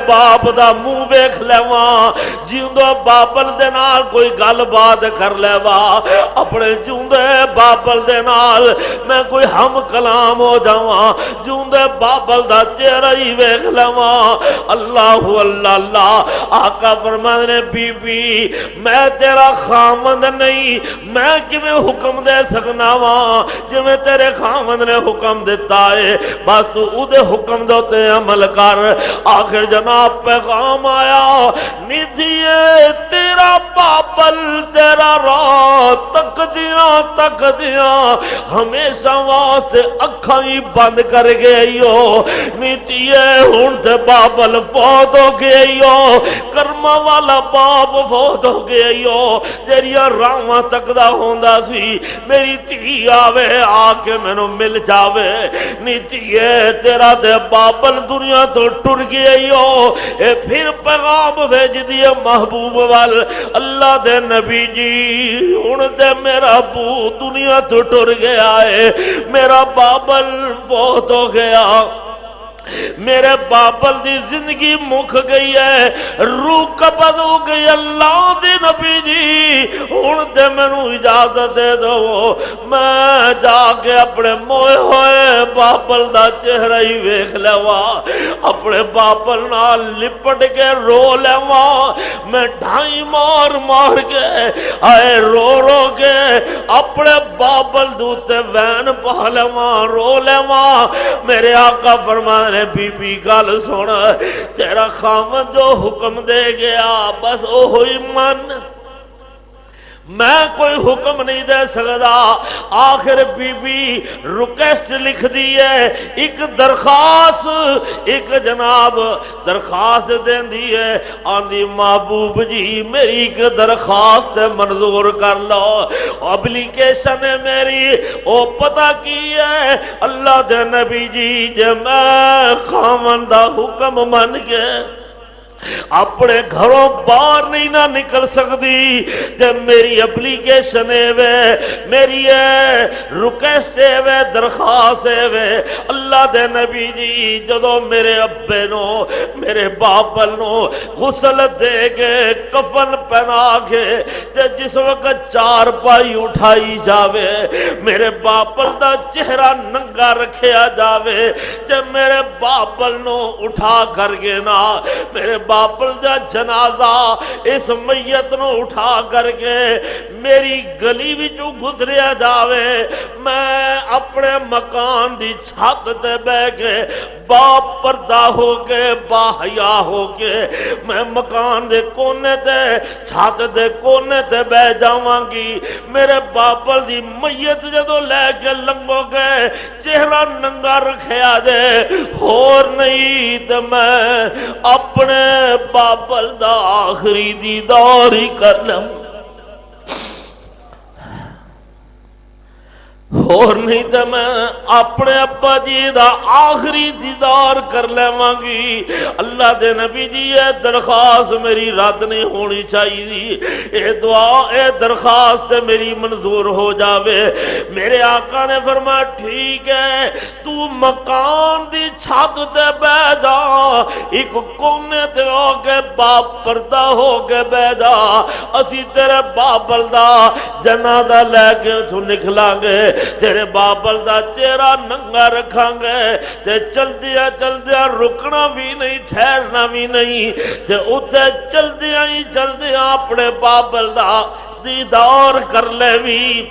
باپ دا منہ ویکھ لیواں، جیون دے بابل دے نال کوئی گل بات کر لیواں، اپنے جیون دے بابل دے نال میں کوئی ہم کلام ہو جاواں، جیون دے بابل دا چہرہ ہی ویکھ لیواں۔ اللہ اللہ اللہ، آقا فرماندے نے بی بی میں تیرا خامند نہیں، میں کیویں حکم دے سکنا واں جویں تیرے خامند نے حکم دیتا ہے، بس تو اودے حکم دے تے عمل کر۔ آخر جناب پیغام آیا ندیے تیرا بابل تیرا رات تک دیاں ہمیشہ واسطے اکھاں ہی بند کر گئی ہو، ندیے ہن تے بابل فوت ہو گئی ہو، کرما والا باپ فوت ہو گئی ہو، تیریاں راواں تکدا ہوندا سی، میری دھی آوے آ کے مینوں مل جاوے، ندیے تیرا تے بابل دنیا تو ٹر گئی ہو۔ اے پھر پیغام بھیج دیے محبوب وال، اللہ دے نبی جی ہن تے میرا ابو دنیا تو ٹر گیا ہے، میرا بابل فوت ہو گیا، میرے بابل دی زندگی مک گئی ہے، روح قبض ہو گئی۔ اللہ دے نبی جی ہن تے مینوں اجازت دے دو میں جا کے اپنے موئے ہوئے بابل دا چہرہ ہی ویکھ لیواں، اپنے بابل نال لپٹ کے رو لیواں، میں ڈھائی مار کے آئے رو کے اپنے بابل دوتے وین پا لیواں، رو لیواں۔ میرے آقا فرمانے بی بی گل سن، تیرا خامد جو حکم دے گیا بس او ہوئی من، میں کوئی حکم نہیں دے سکتا۔ آخر بی بی ریکویسٹ لکھ دی ہے، ایک درخواست، ایک جناب درخواست دین دی ہے، آندی محبوب جی میری ایک درخواست منظور کر لو، اپلیکیشن ہے میری، او پتہ کی ہے اللہ دے نبی جی جے میں خامن دا حکم من کے اپنے گھروں باہر نہیں نہ نکل سکتی تے میری اپلیکیشن ہے میری ریکویسٹ ہے درخواست ہے اللہ دے نبی جی جدو میرے ابے نو میرے باپل نو غسل دے کے کفن پہنا کے تے جس وقت چار پائی اٹھائی جاوے میرے باپل دا چہرہ ننگا رکھیا جاوے تے میرے باپل نو اٹھا کر کے نا میرے باپل دا جنازہ اس میت نو اٹھا کر کے میری گلی وچوں گزریا جاوے میں اپنے مکان دی چھت تے بہ کے با پردہ ہو کے با حیا ہو کے میں مکان دے کونے تے چھت دے کونے تے بہ جاواں گی میرے باپل دی میت جدو لے کے لنگو گئے چہرہ ننگا رکھیا دے اور نہیں تے میں اپنے باپل دا آخری دیدار ہی کر لوں اور نہیں تو میں اپنے ابا جی دا آخری دیدار کر لیواں گی اللہ دے نبی جی یہ درخواست میری رد نہیں ہونی چاہیے اے دعا اے درخواست میری منظور ہو جاوے میرے آقا نے فرمایا ٹھیک ہے تو مکان دی چھت تے بہ جا ایک کونے تے ہو کے باپ پردہ ہو کے بہ جا اسی تیرے بابل دا جنازہ لے کے تو نکلاں گے تیرے بابل دا چہرہ ننگا رکھاں گے تے چل دیا رکنا بھی نہیں ٹھہرنا بھی نہیں تے اتے چل دیا اپنے بابل دا دیدار کر لے بھی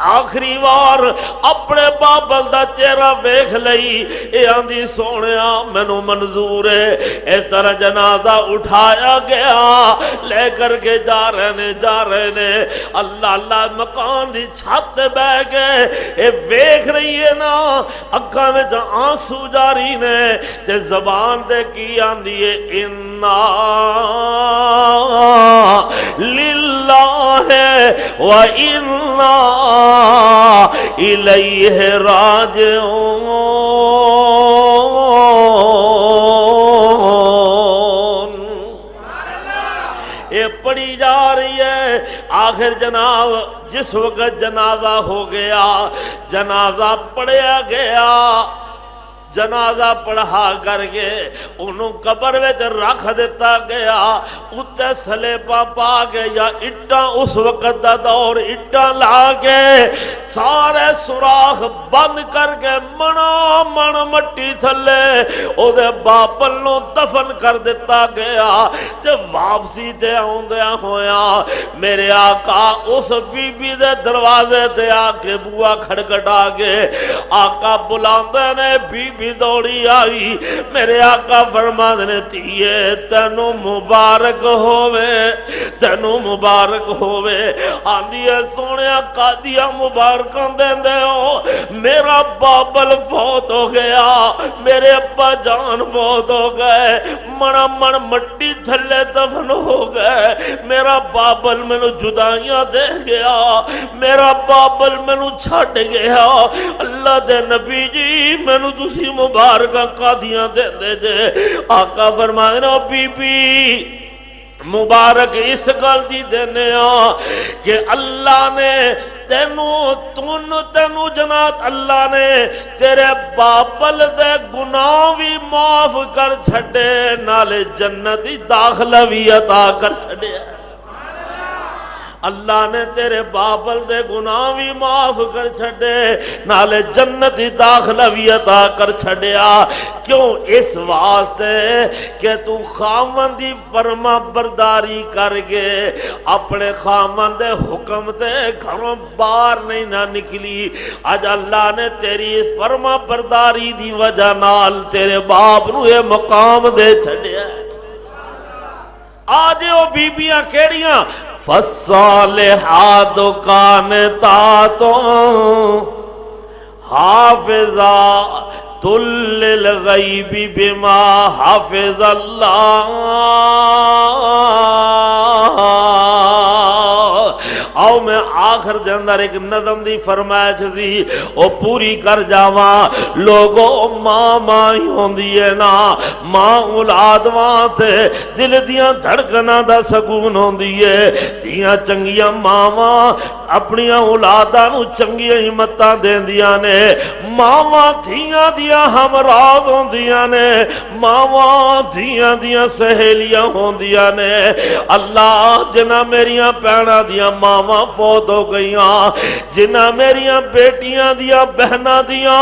آخری وار اپنے بابل دا چہرہ ویکھ لئی اے آندی سونیا مینوں منظور ہے اس طرح جنازہ اٹھایا گیا لے کر کے جا رہے نے اللہ اللہ مکان دی چھت بیٹھ کے اے ویکھ رہی ہے نا اکھاں وچ آنسو جاری نے تے زبان تے کی آندی ہے انا للہ و انا الیہ راجعون یہ پڑھی جا رہی ہے آخر جناب جس وقت جنازہ ہو گیا جنازہ پڑھیا گیا جنازہ پڑھا کر کے انہوں قبر وچ رکھ دیتا گیا اتے سلیپاں پا کے یا اٹاں اس وقت دا دور اٹاں لا کے سارے سوراخ بند کر کے من مٹی تھلے او دے باپل نو دفن کر دیتا گیا جب واپسی تے آوندیاں ہویا میرے آقا اس بی بی دے دروازے تے آ کے بوا کھڑکھٹا کے آقا بلاندے نے بی بی دوڑی آئی میرے آقا فرماندے نے تیے تینو مبارک ہووے آندی ہے سونیا قادیہ مبارکاں دیندے ہو میرا بابل فوت ہو گیا میرے ابا جان فوت ہو گئے من مٹی تھلے دفن ہو گئے میرا بابل مینوں جدائیاں دے گیا میرا بابل مینوں چھڈ گیا اللہ دے نبی جی مینوں تسی مبارکاں قادیاں دے دے آقا فرماندے نے بی بی مبارک اس گل دی دینے کہ اللہ نے تینو جنات اللہ نے تیرے باپل دے گناہ بھی معاف کر چھڑے نالے جنتی داخلہ بھی عطا کر چھڑے اللہ نے تیرے باپل دے گناہ بھی معاف کر چھڑے نالے جنتی داخلہ بھی عطا کر چھڑیا کیوں اس واسطے کہ تو خامن دی فرما برداری کر کے اپنے خامن دے حکم دے گھروں باہر نہیں نہ نکلی آج اللہ نے تیری فرما برداری دی وجہ نال تیرے باپ نو یہ مقام دے چھڑیا آج وہ بیبیاں کیڑیاں فالصالحات قانتات حافظات للغیب بما حافظ اللہ آؤ میں آخر دے اندر ایک نظم دی فرمائش سی او پوری کر جاواں لوگو ماں ماں ہی ہوندی ہے نا ماں اولاد واسطے دل دیاں دھڑکناں دا سکون ہوندی ہے تیاں چنگیاں ماواں اپنی اولاداں نو چنگیاں ہمتاں دیندیاں نے ماواں دھیاں دیاں ہمراز ہوندیاں نے ماواں دھیاں دیاں سہیلیاں ہوندیاں نے اللہ جنہ میریاں پیڑاں دیاں ماواں فوت ہو گئیاں جنہ میریاں بیٹیاں دیاں بہناں دیاں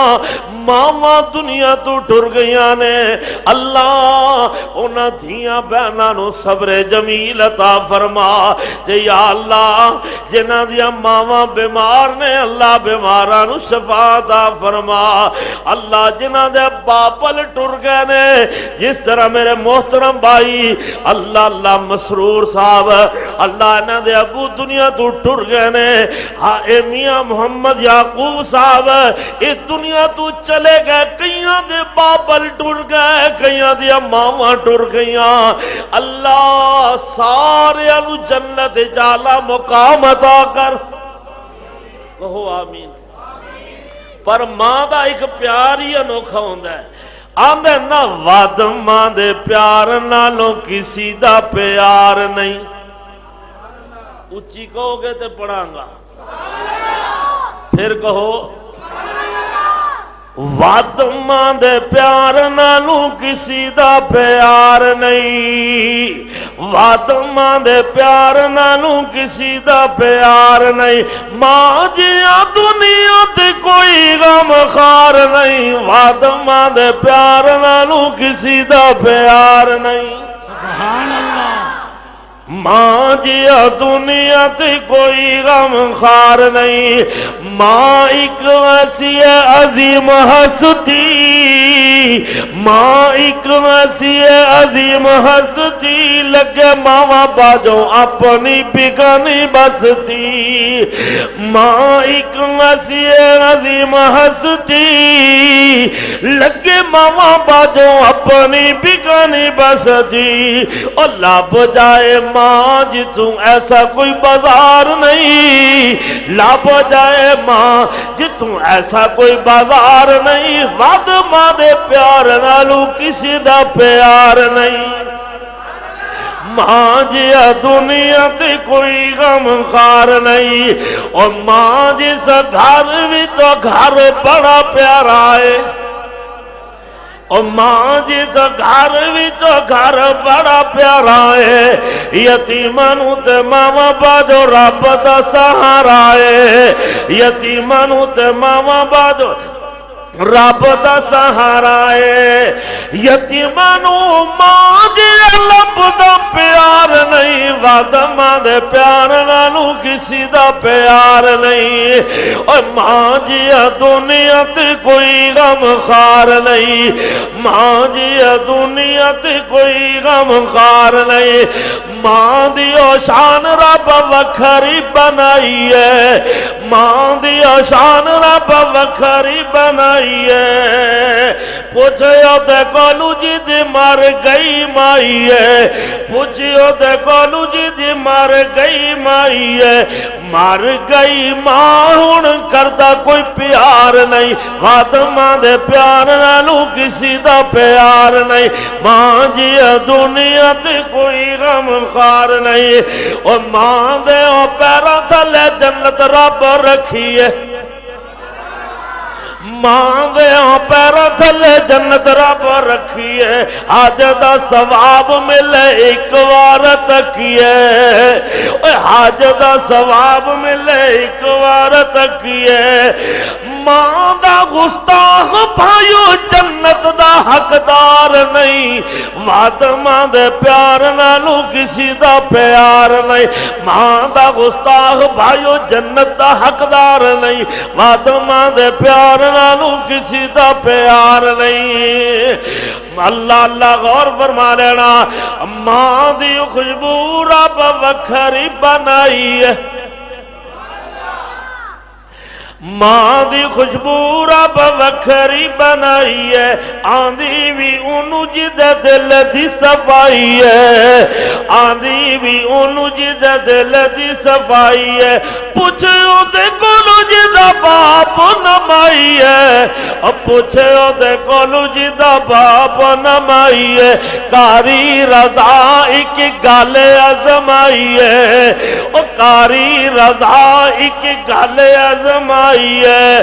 ماواں دنیا تو ٹر گئیاں نے اللہ انہاں دھیاں بہناں نو صبر جمیل عطا فرما تے یا اللہ جنہاں دیاں ماواں بیمار نے اللہ بیماراں نو شفا عطا فرما اللہ جنہاں دے باپل ٹر گئے نے جس طرح میرے محترم بھائی اللہ مسرور صاحب اللہ انہاں دے ابو دنیا تو ٹر گئے نے اے میاں محمد یعقوب صاحب اس دنیا تو چلے گئے کئیاں دے باپل ٹر گئے کئیاں دے ماواں ٹر گئیاں اللہ سارے انو جنت جالا مقام عطا کر کہو آمین پر ماں دا ایک پیار ہی انوکھا ہوندا ہے آندے نہ ود ماں دے پیار نالوں کسی دا پیار نہیں اچھی کہو گے تے پڑھاں گا پھر کہو ود ماں دے پیار نالوں کسی دا پیار نہیں ود ماں دے پیار نالوں کسی دا پیار نہیں ماں جیا دنیا تے کوئی غم خار نہیں ود ماں دے پیار نالوں کسی دا پیار نہیں سبحان اللہ ماں جیا دنیا تے کوئی غم خار نہیں ماں ایک وسیع عظیم ہستی ماں ایک وسیع عظیم ہستی لگے ماں باجوں اپنی بگانی بستی ماں ایک وسیع عظیم ہستی لگے ماں باجوں اپنی بگانی بستی اور لب جائے ماں جتوں ایسا کوئی بازار نہیں لب جائے ماں جتوں ایسا کوئی بازار نہیں ود ماں دے پیار نالوں کسی دا پیار نہیں ماں جیا دنیا تے کوئی غم خار نہیں اور ماں جس گھر بھی تو گھر بڑا پیارا ہے اور ماں جس گھر بھی تو گھر بڑا پیارا ہے یتیمانوں تے ماما باجو رب دا سہارا ہے یتیمانوں تے ماما باجو رب دا سہارا ہے یتیمانوں ماں جیا لب دا پیار نہیں ود ماں دے پیار نالوں کسی دا پیار نہیں اور ماں جیا دنیا تے کوئی غم خار نہیں ماں جیا دنیا تے کوئی غم خار نہیں ماں دیو شان رب وکھری بنائی ہے ماں دیو شان رب وکھری بنائی ہے پوچھو تے کولو جی دی مر گئی مائی ہے پوچھو تے کولو جی دی مر گئی مائی ہے مر گئی ماں ہن کردا کوئی پیار نہیں ود ماں دے پیار نالوں کسی دا پیار نہیں ماں جی دنیا تے کوئی غم خار نہیں اور ماں دے او پیراں تھلے جنت رب رکھی ہے ماں دے پیراں تھلے جنت رب رکھی ہے حج دا ثواب ملے ایک وار تکیے حج دا ثواب ملے ایک وار تکیے ماں دا گستاخ بھائیو جنت دا حقدار نہیں ود ماں دے پیار نالوں کسی دا پیار نہیں ماں دا گستاخ بھائیو جنت دا حقدار نہیں ود ماں دے پیار نالوں کسی دا پیار نہیں اللہ غور فرما لینا ماں دی خوشبو رب وکھری بنائی ہے ماں دی خوشبو رب وکھری بنائی ہے آندھی بھی انہوں جدہ دل دی صفائی ہے آندھی بھی انہوں جدہ دل دی صفائی ہے پوچھے دے کولو جدہ باپ نمائی ہے پوچھے دے کولو جدہ باپ نمائی ہے کاری رضا ایک گل ازمائی ہے کاری رضا ایک گل ازمائی ہے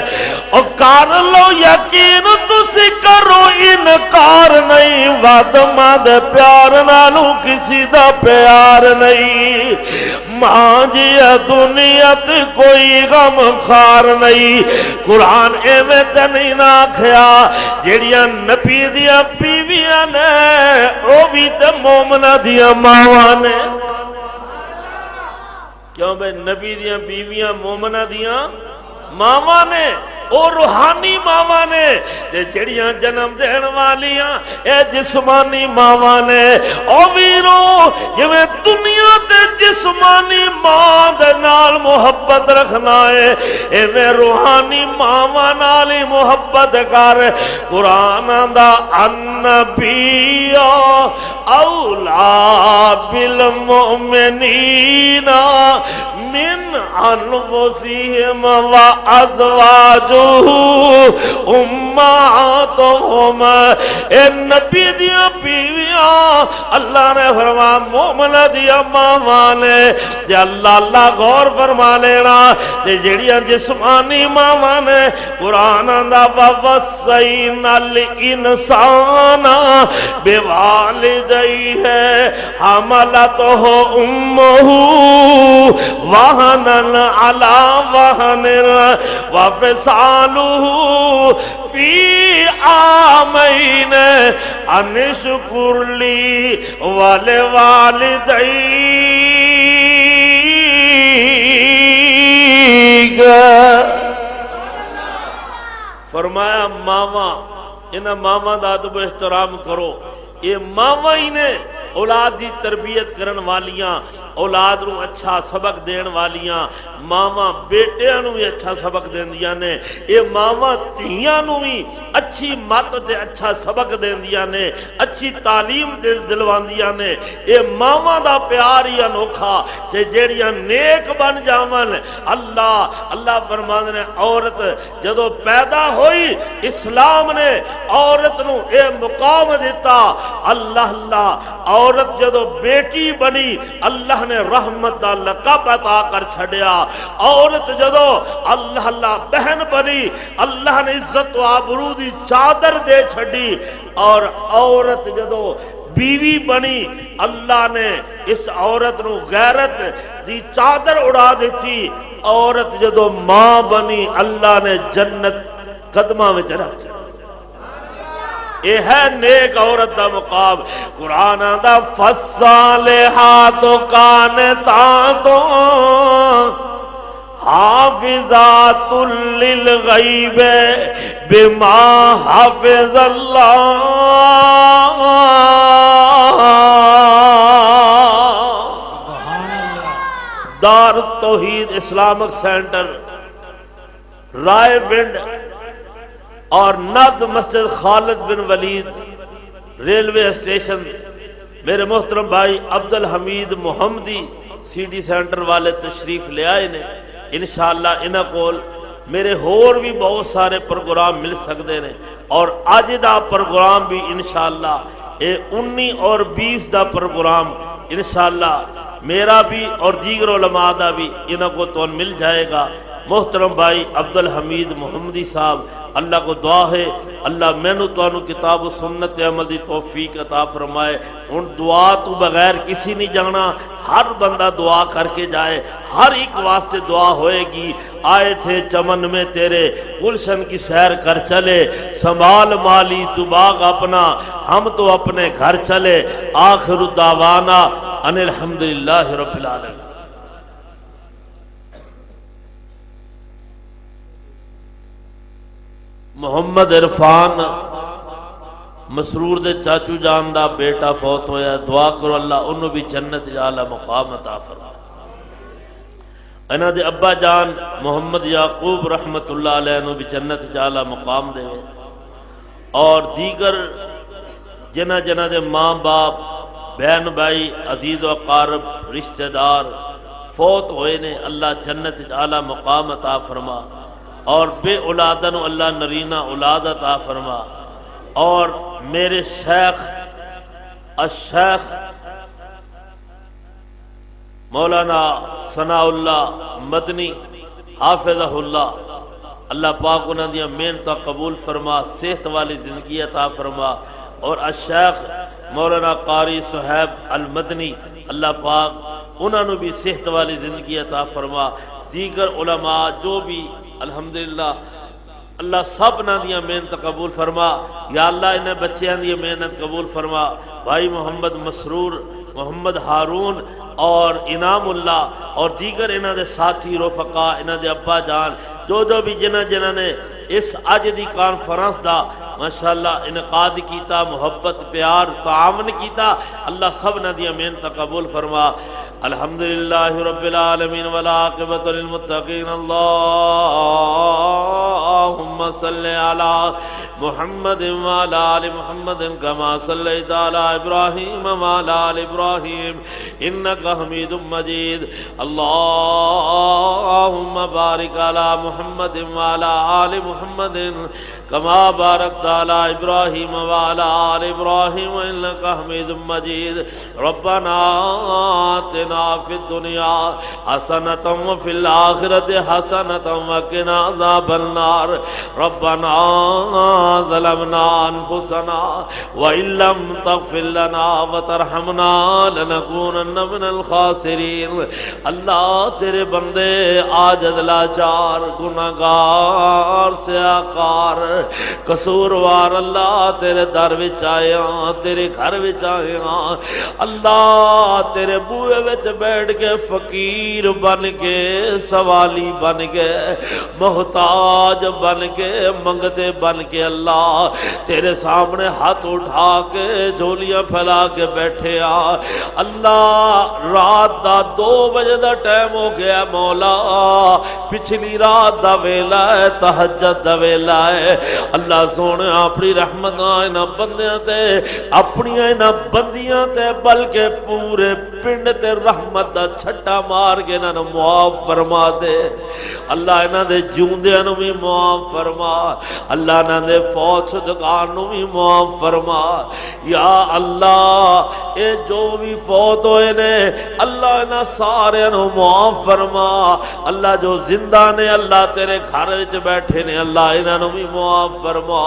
او کر لو یقین تسی کرو انکار نہیں وعدہ دے پیار نالو کسی دا پیار نہیں ماں جی دنیا تے کوئی غم خار نہیں قرآن ایویں تے نہیں نہ کھیا جیڑیاں نبی دیاں بیویاں نے او بھی تے مومنہ دیاں ماواں نے کیوں بھئی نبی دیاں بیویاں مومنہ دیاں ماما نے اور روحانی ماما نے جڑیاں جنم دین والیاں اے جسمانی ماما نے او ویرو جویں دنیا تے جسمانی ماں دے نال محبت رکھنا ہے ایویں روحانی ماما نال ہی محبت کر قرآن دا النبی اولا بالمؤمنین من انفسہم وازواجہ امہاتہم اے نبی دیاں بیویاں اللہ نے فرمایا مومن دیاں ماواں نے جے اللہ غور فرما لینا تے جڑیاں جسمانی ماواں نے قرآن دا ووصینا الانسان بوالدیہ حملتہ امہ وہنن علی وہن وفصالہ فی عامین ان اشکر لی ولوالدیک فرمایا ماما انہاں ماما دا ادب و احترام کرو یہ ماما ہی نے اولاد دی تربیت کرن والیاں اولاد نو اچھا سبق دین والیاں ماما بیٹیاں نو بھی اچھا سبق دیندیاں نے یہ ماما تیاں نو بھی اچھی مت تے اچھا سبق دیندیاں نے اچھی تعلیم دلواندیاں نے یہ ماما دا پیار ہی انوکھا کہ جیڑیاں نیک بن جاون اللہ فرماندے نے عورت جدو پیدا ہوئی اسلام نے عورت نو اے مقام دیتا اللہ عورت جدو بیٹی بنی اللہ نے رحمت دا لقب عطا کر چھڑیا عورت جدو اللہ بہن بنی اللہ نے عزت و آبرو دی چادر دے چھڑی اور عورت جدو بیوی بنی اللہ نے اس عورت نو غیرت دی چادر اڑا دیتی عورت جدو ماں بنی اللہ نے جنت قدمہ میں چڑھا یہ ہے نیک عورت دا مقام قرآن دا فالصالحات قانتات حافظات للغیب بما حافظ اللہ دار توحید اسلامک سینٹر رائے ونڈ اور نعت مسجد خالد بن ولید ریلوے اسٹیشن میرے محترم بھائی عبدالحمید محمدی سی ڈی سینٹر والے تشریف لے آئے نے انشاءاللہ انہاں کول میرے ہور بھی بہت سارے پروگرام مل سکتے ہیں اور آج دا پروگرام بھی انشاءاللہ 19 اور 20 دا پروگرام انشاءاللہ میرا بھی اور دیگر علماء دا بھی انہاں کو تو مل جائے گا محترم بھائی عبدالحمید محمدی صاحب اللہ کو دعا ہے اللہ میں نے تو انہوں کتاب و سنت عمل دی توفیق عطا فرمائے ان دعا تو بغیر کسی نہیں جانا ہر بندہ دعا کر کے جائے ہر ایک واسطے دعا ہوئے گی آئے تھے چمن میں تیرے گلشن کی سیر کر چلے سنبھال مالی تو باغ اپنا ہم تو اپنے گھر چلے آخر دعوانا ان الحمدللہ رب العالمین محمد عرفان مسرور دے چاچو جان دا بیٹا فوت ہویا دعا کرو اللہ انہوں بھی جنت جالا مقام عطا فرمائے انہاں دے ابا جان محمد یعقوب رحمت اللہ علیہ نو بھی جنت جالا مقام دے اور دیگر جنہ جنہ دے ماں باپ بہن بھائی عزیز و اقارب رشتہ دار فوت ہوئے نے اللہ جنت جالا مقام عطا فرما اور بے اولادن اللہ نرینہ اولاد عطا فرما اور میرے شیخ الشیخ مولانا ثناء اللہ مدنی حافظہ اللہ اللہ پاک انہاں دیا محنت قبول فرما صحت والی زندگی عطا فرما اور الشیخ مولانا قاری صہیب المدنی اللہ پاک انہاں نو بھی صحت والی زندگی عطا فرما دیگر علماء جو بھی الحمدللہ اللہ سب نہ دیا محنت قبول فرما یا اللہ انہیں بچیاں دیا محنت قبول فرما بھائی محمد مسرور محمد ہارون اور انعام اللہ اور دیگر انہاں دے ساتھی رفقا انہاں دے ابا جان جو بھی جنہ نے اس اج دی کانفرنس دا ماشاءاللہ انعقاد کیتا محبت پیار تعاون کیتا اللہ سب نہ دیا محنت قبول فرما الحمدللہ رب العالمین والعاقبۃ للمتقین اللہم صلی علی محمد وعلی آل محمد کما صلیت علی ابراہیم وعلی آل ابراہیم انک حمید مجید اللہم بارک علی محمد وعلی آل محمد کما بارکت علی ابراہیم وعلی آل ابراہیم انک حمید مجید ربنا آتنا فی الدنیا حسنۃ وفی الآخرۃ حسنۃ وقنا عذاب النار ربنا ظلمنا انفسنا وإن لم تغفر لنا وترحمنا لنکونن من الخاسرین اللہ تیرے بندے عاجز لاچار گناہگار سیاکار قصوروار اللہ تیرے در وچ آئے ہاں تیرے گھر وچ آئے ہاں اللہ تیرے بوئے وچ بیٹھ کے فقیر بن کے سوالی بن کے محتاج بن کے منگتے بن کے اللہ تیرے سامنے ہاتھ اٹھا کے جھولیاں پھیلا کے بیٹھے آ اللہ رات دا 2 بجے دا ٹائم ہو گیا مولا پچھلی رات دا ویلا ہے تہجد دا ویلا ہے اللہ سونے اپنی رحمت انہاں بندیاں تے اپنی انہاں بندیاں تے بلکہ پورے پنڈ تے رحمت دا چھٹا مار کے انہاں معاف فرما دے اللہ انہاں دے جوندیاں نو بھی معاف فرما اللہ انہاں دے فوت شدگان نو بھی معاف فرما یا اللہ اے جو بھی فوت ہوئے نے اللہ انہاں سارے نو معاف فرما اللہ جو زندہ نے اللہ تیرے گھر وچ بیٹھے نے اللہ انہاں نو بھی معاف فرما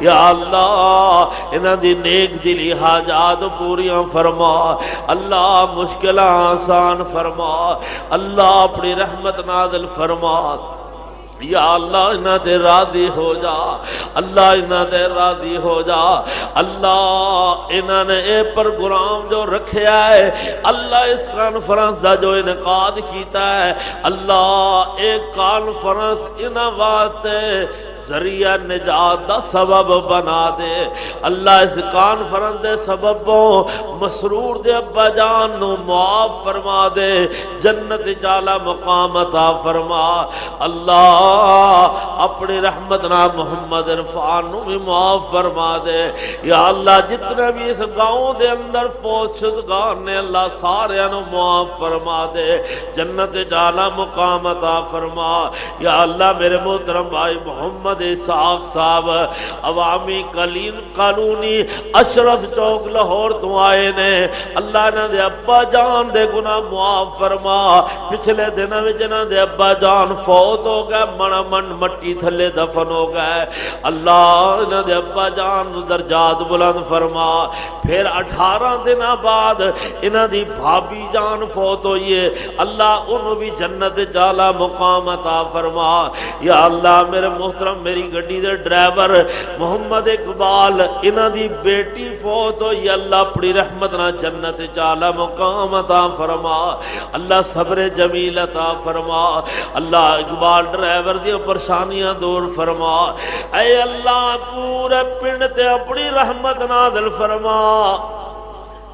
یا اللہ انہاں دی نیک دلی حاجات پوریاں فرما اللہ مشکلہ آسان فرما اللہ اپنی رحمت نازل فرما یا اللہ انہاں تے راضی ہو جا اللہ انہاں تے راضی ہو جا اللہ انہاں نے اے پروگرام جو رکھیا ہے اللہ اس کانفرنس دا جو انعقاد کیتا ہے اللہ اے کانفرنس انہاں واسطے ذریعہ نجات دا سبب بنا دے اللہ اس کانفرنس دے سببوں مسرور دے ابا جان نو معاف فرما دے جنت جالا مقام عطا فرما اللہ اپنی رحمت نا محمد عرفان نو بھی معاف فرما دے یا اللہ جتنے بھی اس گاؤں دے اندر فوت شدگان نے اللہ سارے نو معاف فرما دے جنت جالا مقام عطا فرما یا اللہ میرے محترم بھائی محمد اسحاق صاحب عوامی کالونی اشرف چوک لاہور تو آئے نے اللہ نے دے ابا جان دے گناہ معاف فرما پچھلے دنوں میں جنہ دے ابا جان فوت ہو گئے من مٹی تھلے دفن ہو گئے اللہ نے دے ابا جان درجات بلند فرما پھر 18 دنوں بعد انہاں دی بھابی جان فوت ہوئی ہے اللہ انہوں بھی جنت جالا مقام عطا فرما یا اللہ میرے محترم میری گڈی دے ڈرائیور محمد اقبال انہاں دی بیٹی فوت ہوئی اللہ اپنی رحمت نہ جنت جالا مقام عطا فرما اللہ صبر جمیل عطا فرما اللہ اقبال ڈرائیور دی پریشانیاں دور فرما اے اللہ پورے پنڈ تے اپنی رحمت نازل فرما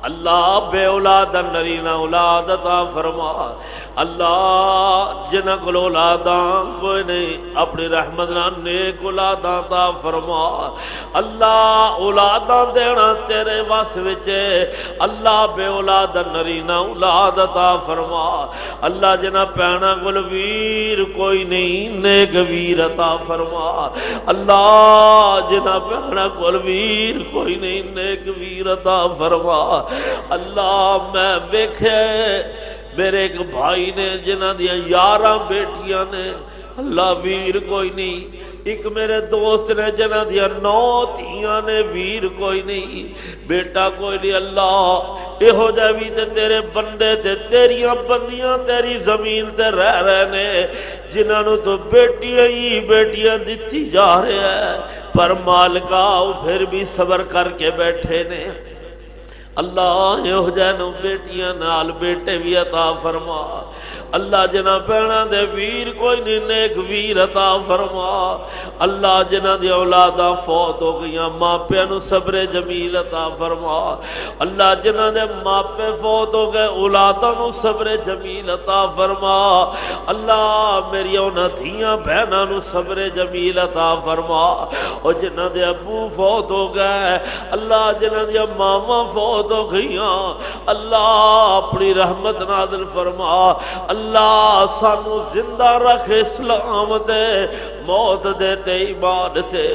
اللہ بے اولاد نرینہ اولاد عطا فرما اللہ جنہ کو اولاداں کوئی نہیں اپنی رحمت نال نیک اولاداں عطا فرما اللہ اولاداں دینا تیرے وس وچ اللہ بے اولاد نرینا اولاد عطا فرما اللہ جنہ پینا کول ویر کوئی نہیں نیک ویر عطا فرما اللہ جنہ پینا کول ویر کوئی نہیں نیک ویر عطا فرما اللہ میں ویکھے میرے ایک بھائی نے جنہ دیا 11 بیٹیاں نے اللہ ویر کوئی نہیں ایک میرے دوست نے جنہ دیا 9 دھیاں نے ویر کوئی نہیں بیٹا کوئی نہیں اللہ اے ہو جاوی تے تیرے بندے تے تیریاں بندیاں تیری زمین تے رہ رہے نے جنہاں نو تو بیٹیاں دیتی جا رہے ہیں پر مالکا پھر بھی صبر کر کے بیٹھے نے اللہ یہ جنوں بیٹیاں نال بیٹے بھی عطا فرما اللہ جنہ پینا دے ویر کوئی نہیں نیک ویر عطا فرما اللہ جنہ دی اولاداں فوت ہو گئیاں ماپیاں نو صبر جمیل عطا فرما اللہ جنہ دے ماپے فوت ہو گئے اولاداں نو صبر جمیل عطا فرما اللہ میری انہاں دھیاں بہناں نو صبر جمیل عطا فرما اور جنہ دے ابو فوت ہو گئے اللہ جنہ دی ماواں فوت ہو گئیاں اللہ اپنی رحمت نازل فرما اللہ سانو زندہ رکھ اسلام تے موت دے تے ایمان تے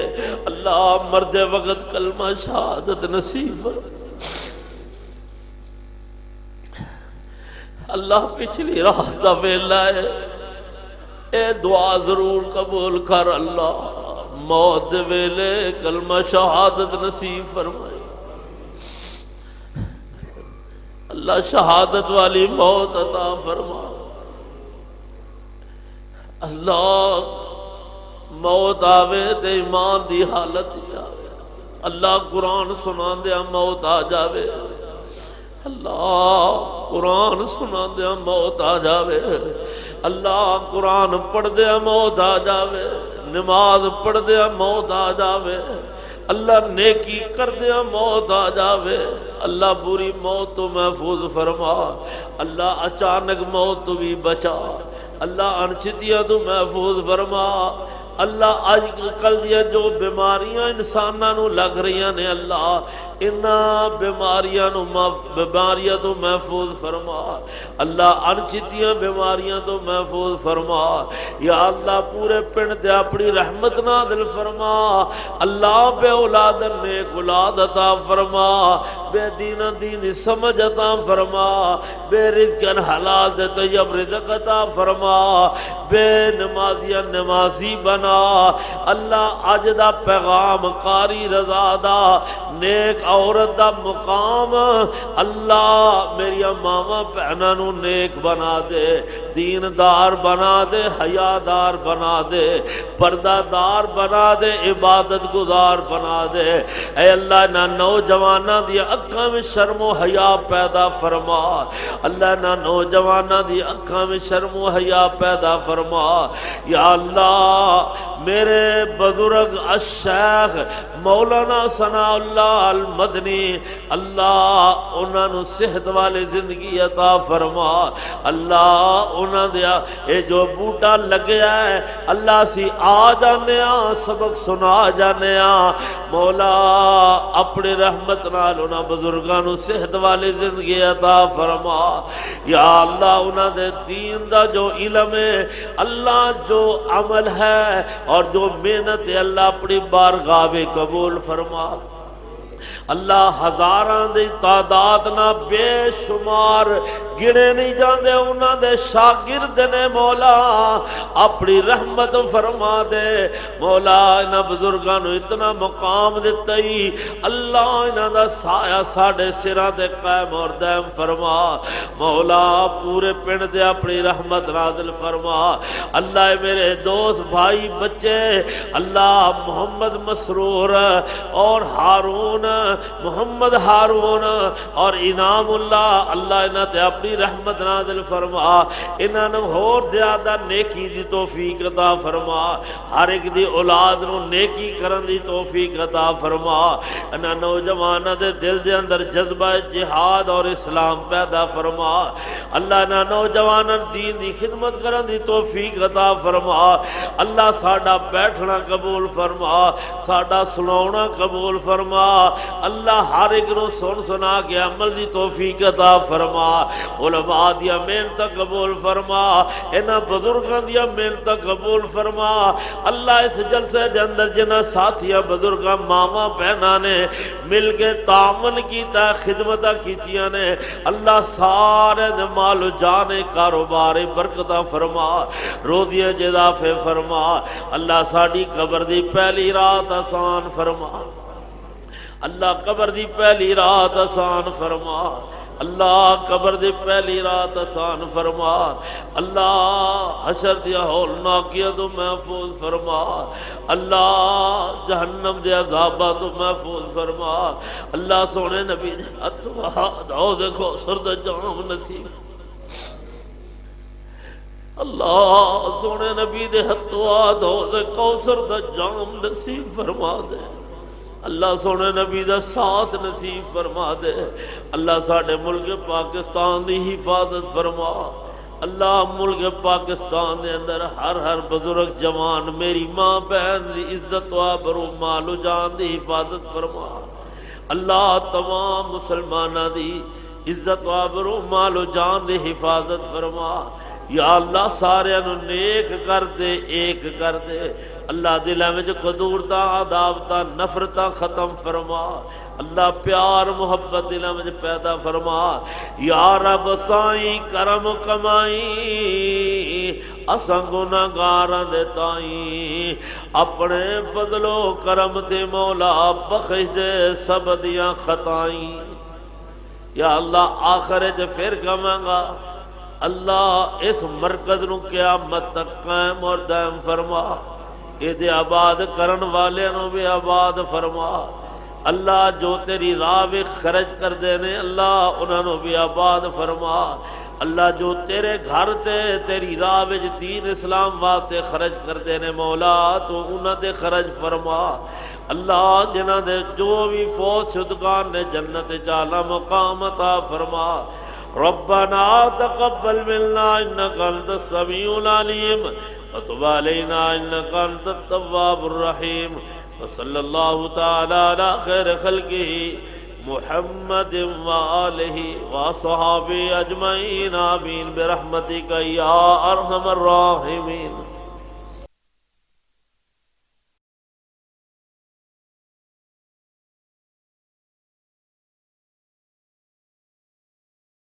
اللہ مرد وقت کلمہ شہادت نصیب فرما اللہ پچھلی رات دا ویلا ہے اے دعا ضرور قبول کر اللہ موت دے ویلے کلمہ شہادت نصیب فرمائے اللہ شہادت والی موت عطا فرما اللہ موت آوے تے ایمان دی حالت جاوے اللہ قرآن سنا دیا موت آ جاوے اللہ قرآن سنا دیا موت آ جاوے اللہ قرآن پڑھ دیا موت آ جاوے نماز پڑھ دیا موت آ جاوے اللہ نیکی کر دیا موت آ جاوے اللہ بری موت تو محفوظ فرما اللہ اچانک موت تو بھی بچا اللہ انچتیاں تو محفوظ فرما اللہ آج کل دیا جو بیماریاں انساناں نو لگ رہی ہیں اللہ انہاں بیماریاں تو محفوظ فرما اللہ انچتیاں بیماریاں تو محفوظ فرما یا اللہ پورے پنڈ تے اپنی رحمت نازل فرما اللہ بے اولاد نیک اولاد عطا فرما بے دین سمجھ عطا فرما بے رزق حلال دے طیب رزق عطا فرما بے نمازی بنا اللہ اج دا پیغام قاری رضا دا نیک عورت دا مقام اللہ میری ماما بہناں نو نیک بنا دے دیندار بنا دے حیادار بنا دے پردہ دار بنا دے عبادت گزار بنا دے اے اللہ نہ نوجواناں دی اکھاں میں شرم و حیا پیدا فرما اللہ نہ نوجواناں دی اکھاں میں شرم و حیا پیدا فرما یا اللہ میرے بزرگ الشیخ مولانا ثناء اللہ المدنی اللہ انہاں نو صحت والی زندگی عطا فرما اللہ انہاں دیا اے جو بوٹا لگیا ہے اللہ سی آ جانے سبق سنا جانے مولا اپنی رحمت نال انہاں بزرگاں نو صحت والی زندگی عطا فرما یا اللہ انہاں دے دین دا جو علم ہے اللہ جو عمل ہے اور جو محنت ہے اللہ اپنی بارگاہ میں قبول فرما اللہ ہزاراں دی تعداد نہ بے شمار گنے نہیں جاندے انہاں دے شاگرد نے مولا اپنی رحمت فرما دے مولا انہاں بزرگاں نو اتنا مقام دتا ہی اللہ انہاں دا سایہ ساڈے سراں تے قائم اور دائم فرما مولا پورے پنڈ تے اپنی رحمت نازل فرما اللہ میرے دوست بھائی بچے اللہ محمد مسرور اور ہارون محمد ہارون اور انعام اللہ اللہ انہاں تے اپنی رحمت نازل فرما انہاں نو اور زیادہ نیکی دی توفیق عطا فرما ہر ایک دی اولاد نو نیکی کرن دی توفیق عطا فرما انہاں نوجواناں دے دل دے اندر جذبہ جہاد اور اسلام پیدا فرما اللہ نہ نوجواناں دین دی خدمت کرن دی توفیق عطا فرما اللہ ساڈا بیٹھنا قبول فرما ساڈا سناونا قبول فرما اللہ ہر ایک نو سن سنا کے عمل دی توفیق عطا فرما علماء دی محنت قبول فرما انہاں بزرگاں دی محنت قبول فرما اللہ اس جلسے دے اندر جنہاں ساتھیاں بزرگاں ماواں بہناں نے مل کے تعاون کیتا خدمتاں کیتیاں نے اللہ سارے دے مال و جان کاروبار برکتاں فرما روزیاں اضافے فرما اللہ ساڈی قبر دی پہلی رات آسان فرما اللہ قبر دی پہلی رات آسان فرما اللہ قبر دی پہلی رات آسان فرما اللہ حشر دیا ہولناکیہ تو محفوظ فرما اللہ جہنم دے عذابہ تو محفوظ فرما اللہ سونے نبی دے دعو دیکھو سرد جام نصیب اللہ سونے نبی دے دعو دے کوثر دا جام نصیب فرما دے اللہ سونے نبی دا ساتھ نصیب فرما دے اللہ ساڑھے ملک پاکستان دی حفاظت فرما اللہ ملک پاکستان دے اندر ہر بزرگ جوان میری ماں بہن دی عزت و آبرو مال و جان دی حفاظت فرما اللہ تمام مسلمانہ دی عزت و آبرو مال و جان دی حفاظت فرما یا اللہ سارے انہوں نیک کر دے ایک کر دے اللہ دلہ میں جو قدورتا عذابتا نفرتا ختم فرما اللہ پیار محبت دلہ میں جو پیدا فرما یا رب سائیں کرم کمائی اساں گناہگاراں دے تائیں اپنے فضل و کرم تے مولا بخش دے سب دیاں خطائیں یا اللہ آخر جو پھر کمانگا اللہ اس مرکز نو قیامت تک قائم اور دائم فرما یہ آباد کرن والے نو بھی آباد فرما اللہ جو تیری راہ میں خرچ کر دینے اللہ انہوں نے بھی آباد فرما اللہ جو تیرے گھر تے تیری راہ میں دین اسلام واسطے خرچ کر دینے مولا تو انہوں نے خرچ فرما اللہ جنہوں نے جو بھی فوت شدگان نے جنت جالا مقام عطا فرما ربنا تقبل منا انك انت السميع العليم وتب علينا انك انت التواب الرحيم وصلى الله تعالى على خير خلقه محمد وآله وصحابه اجمعين آمين برحمتك يا ارحم الراحمين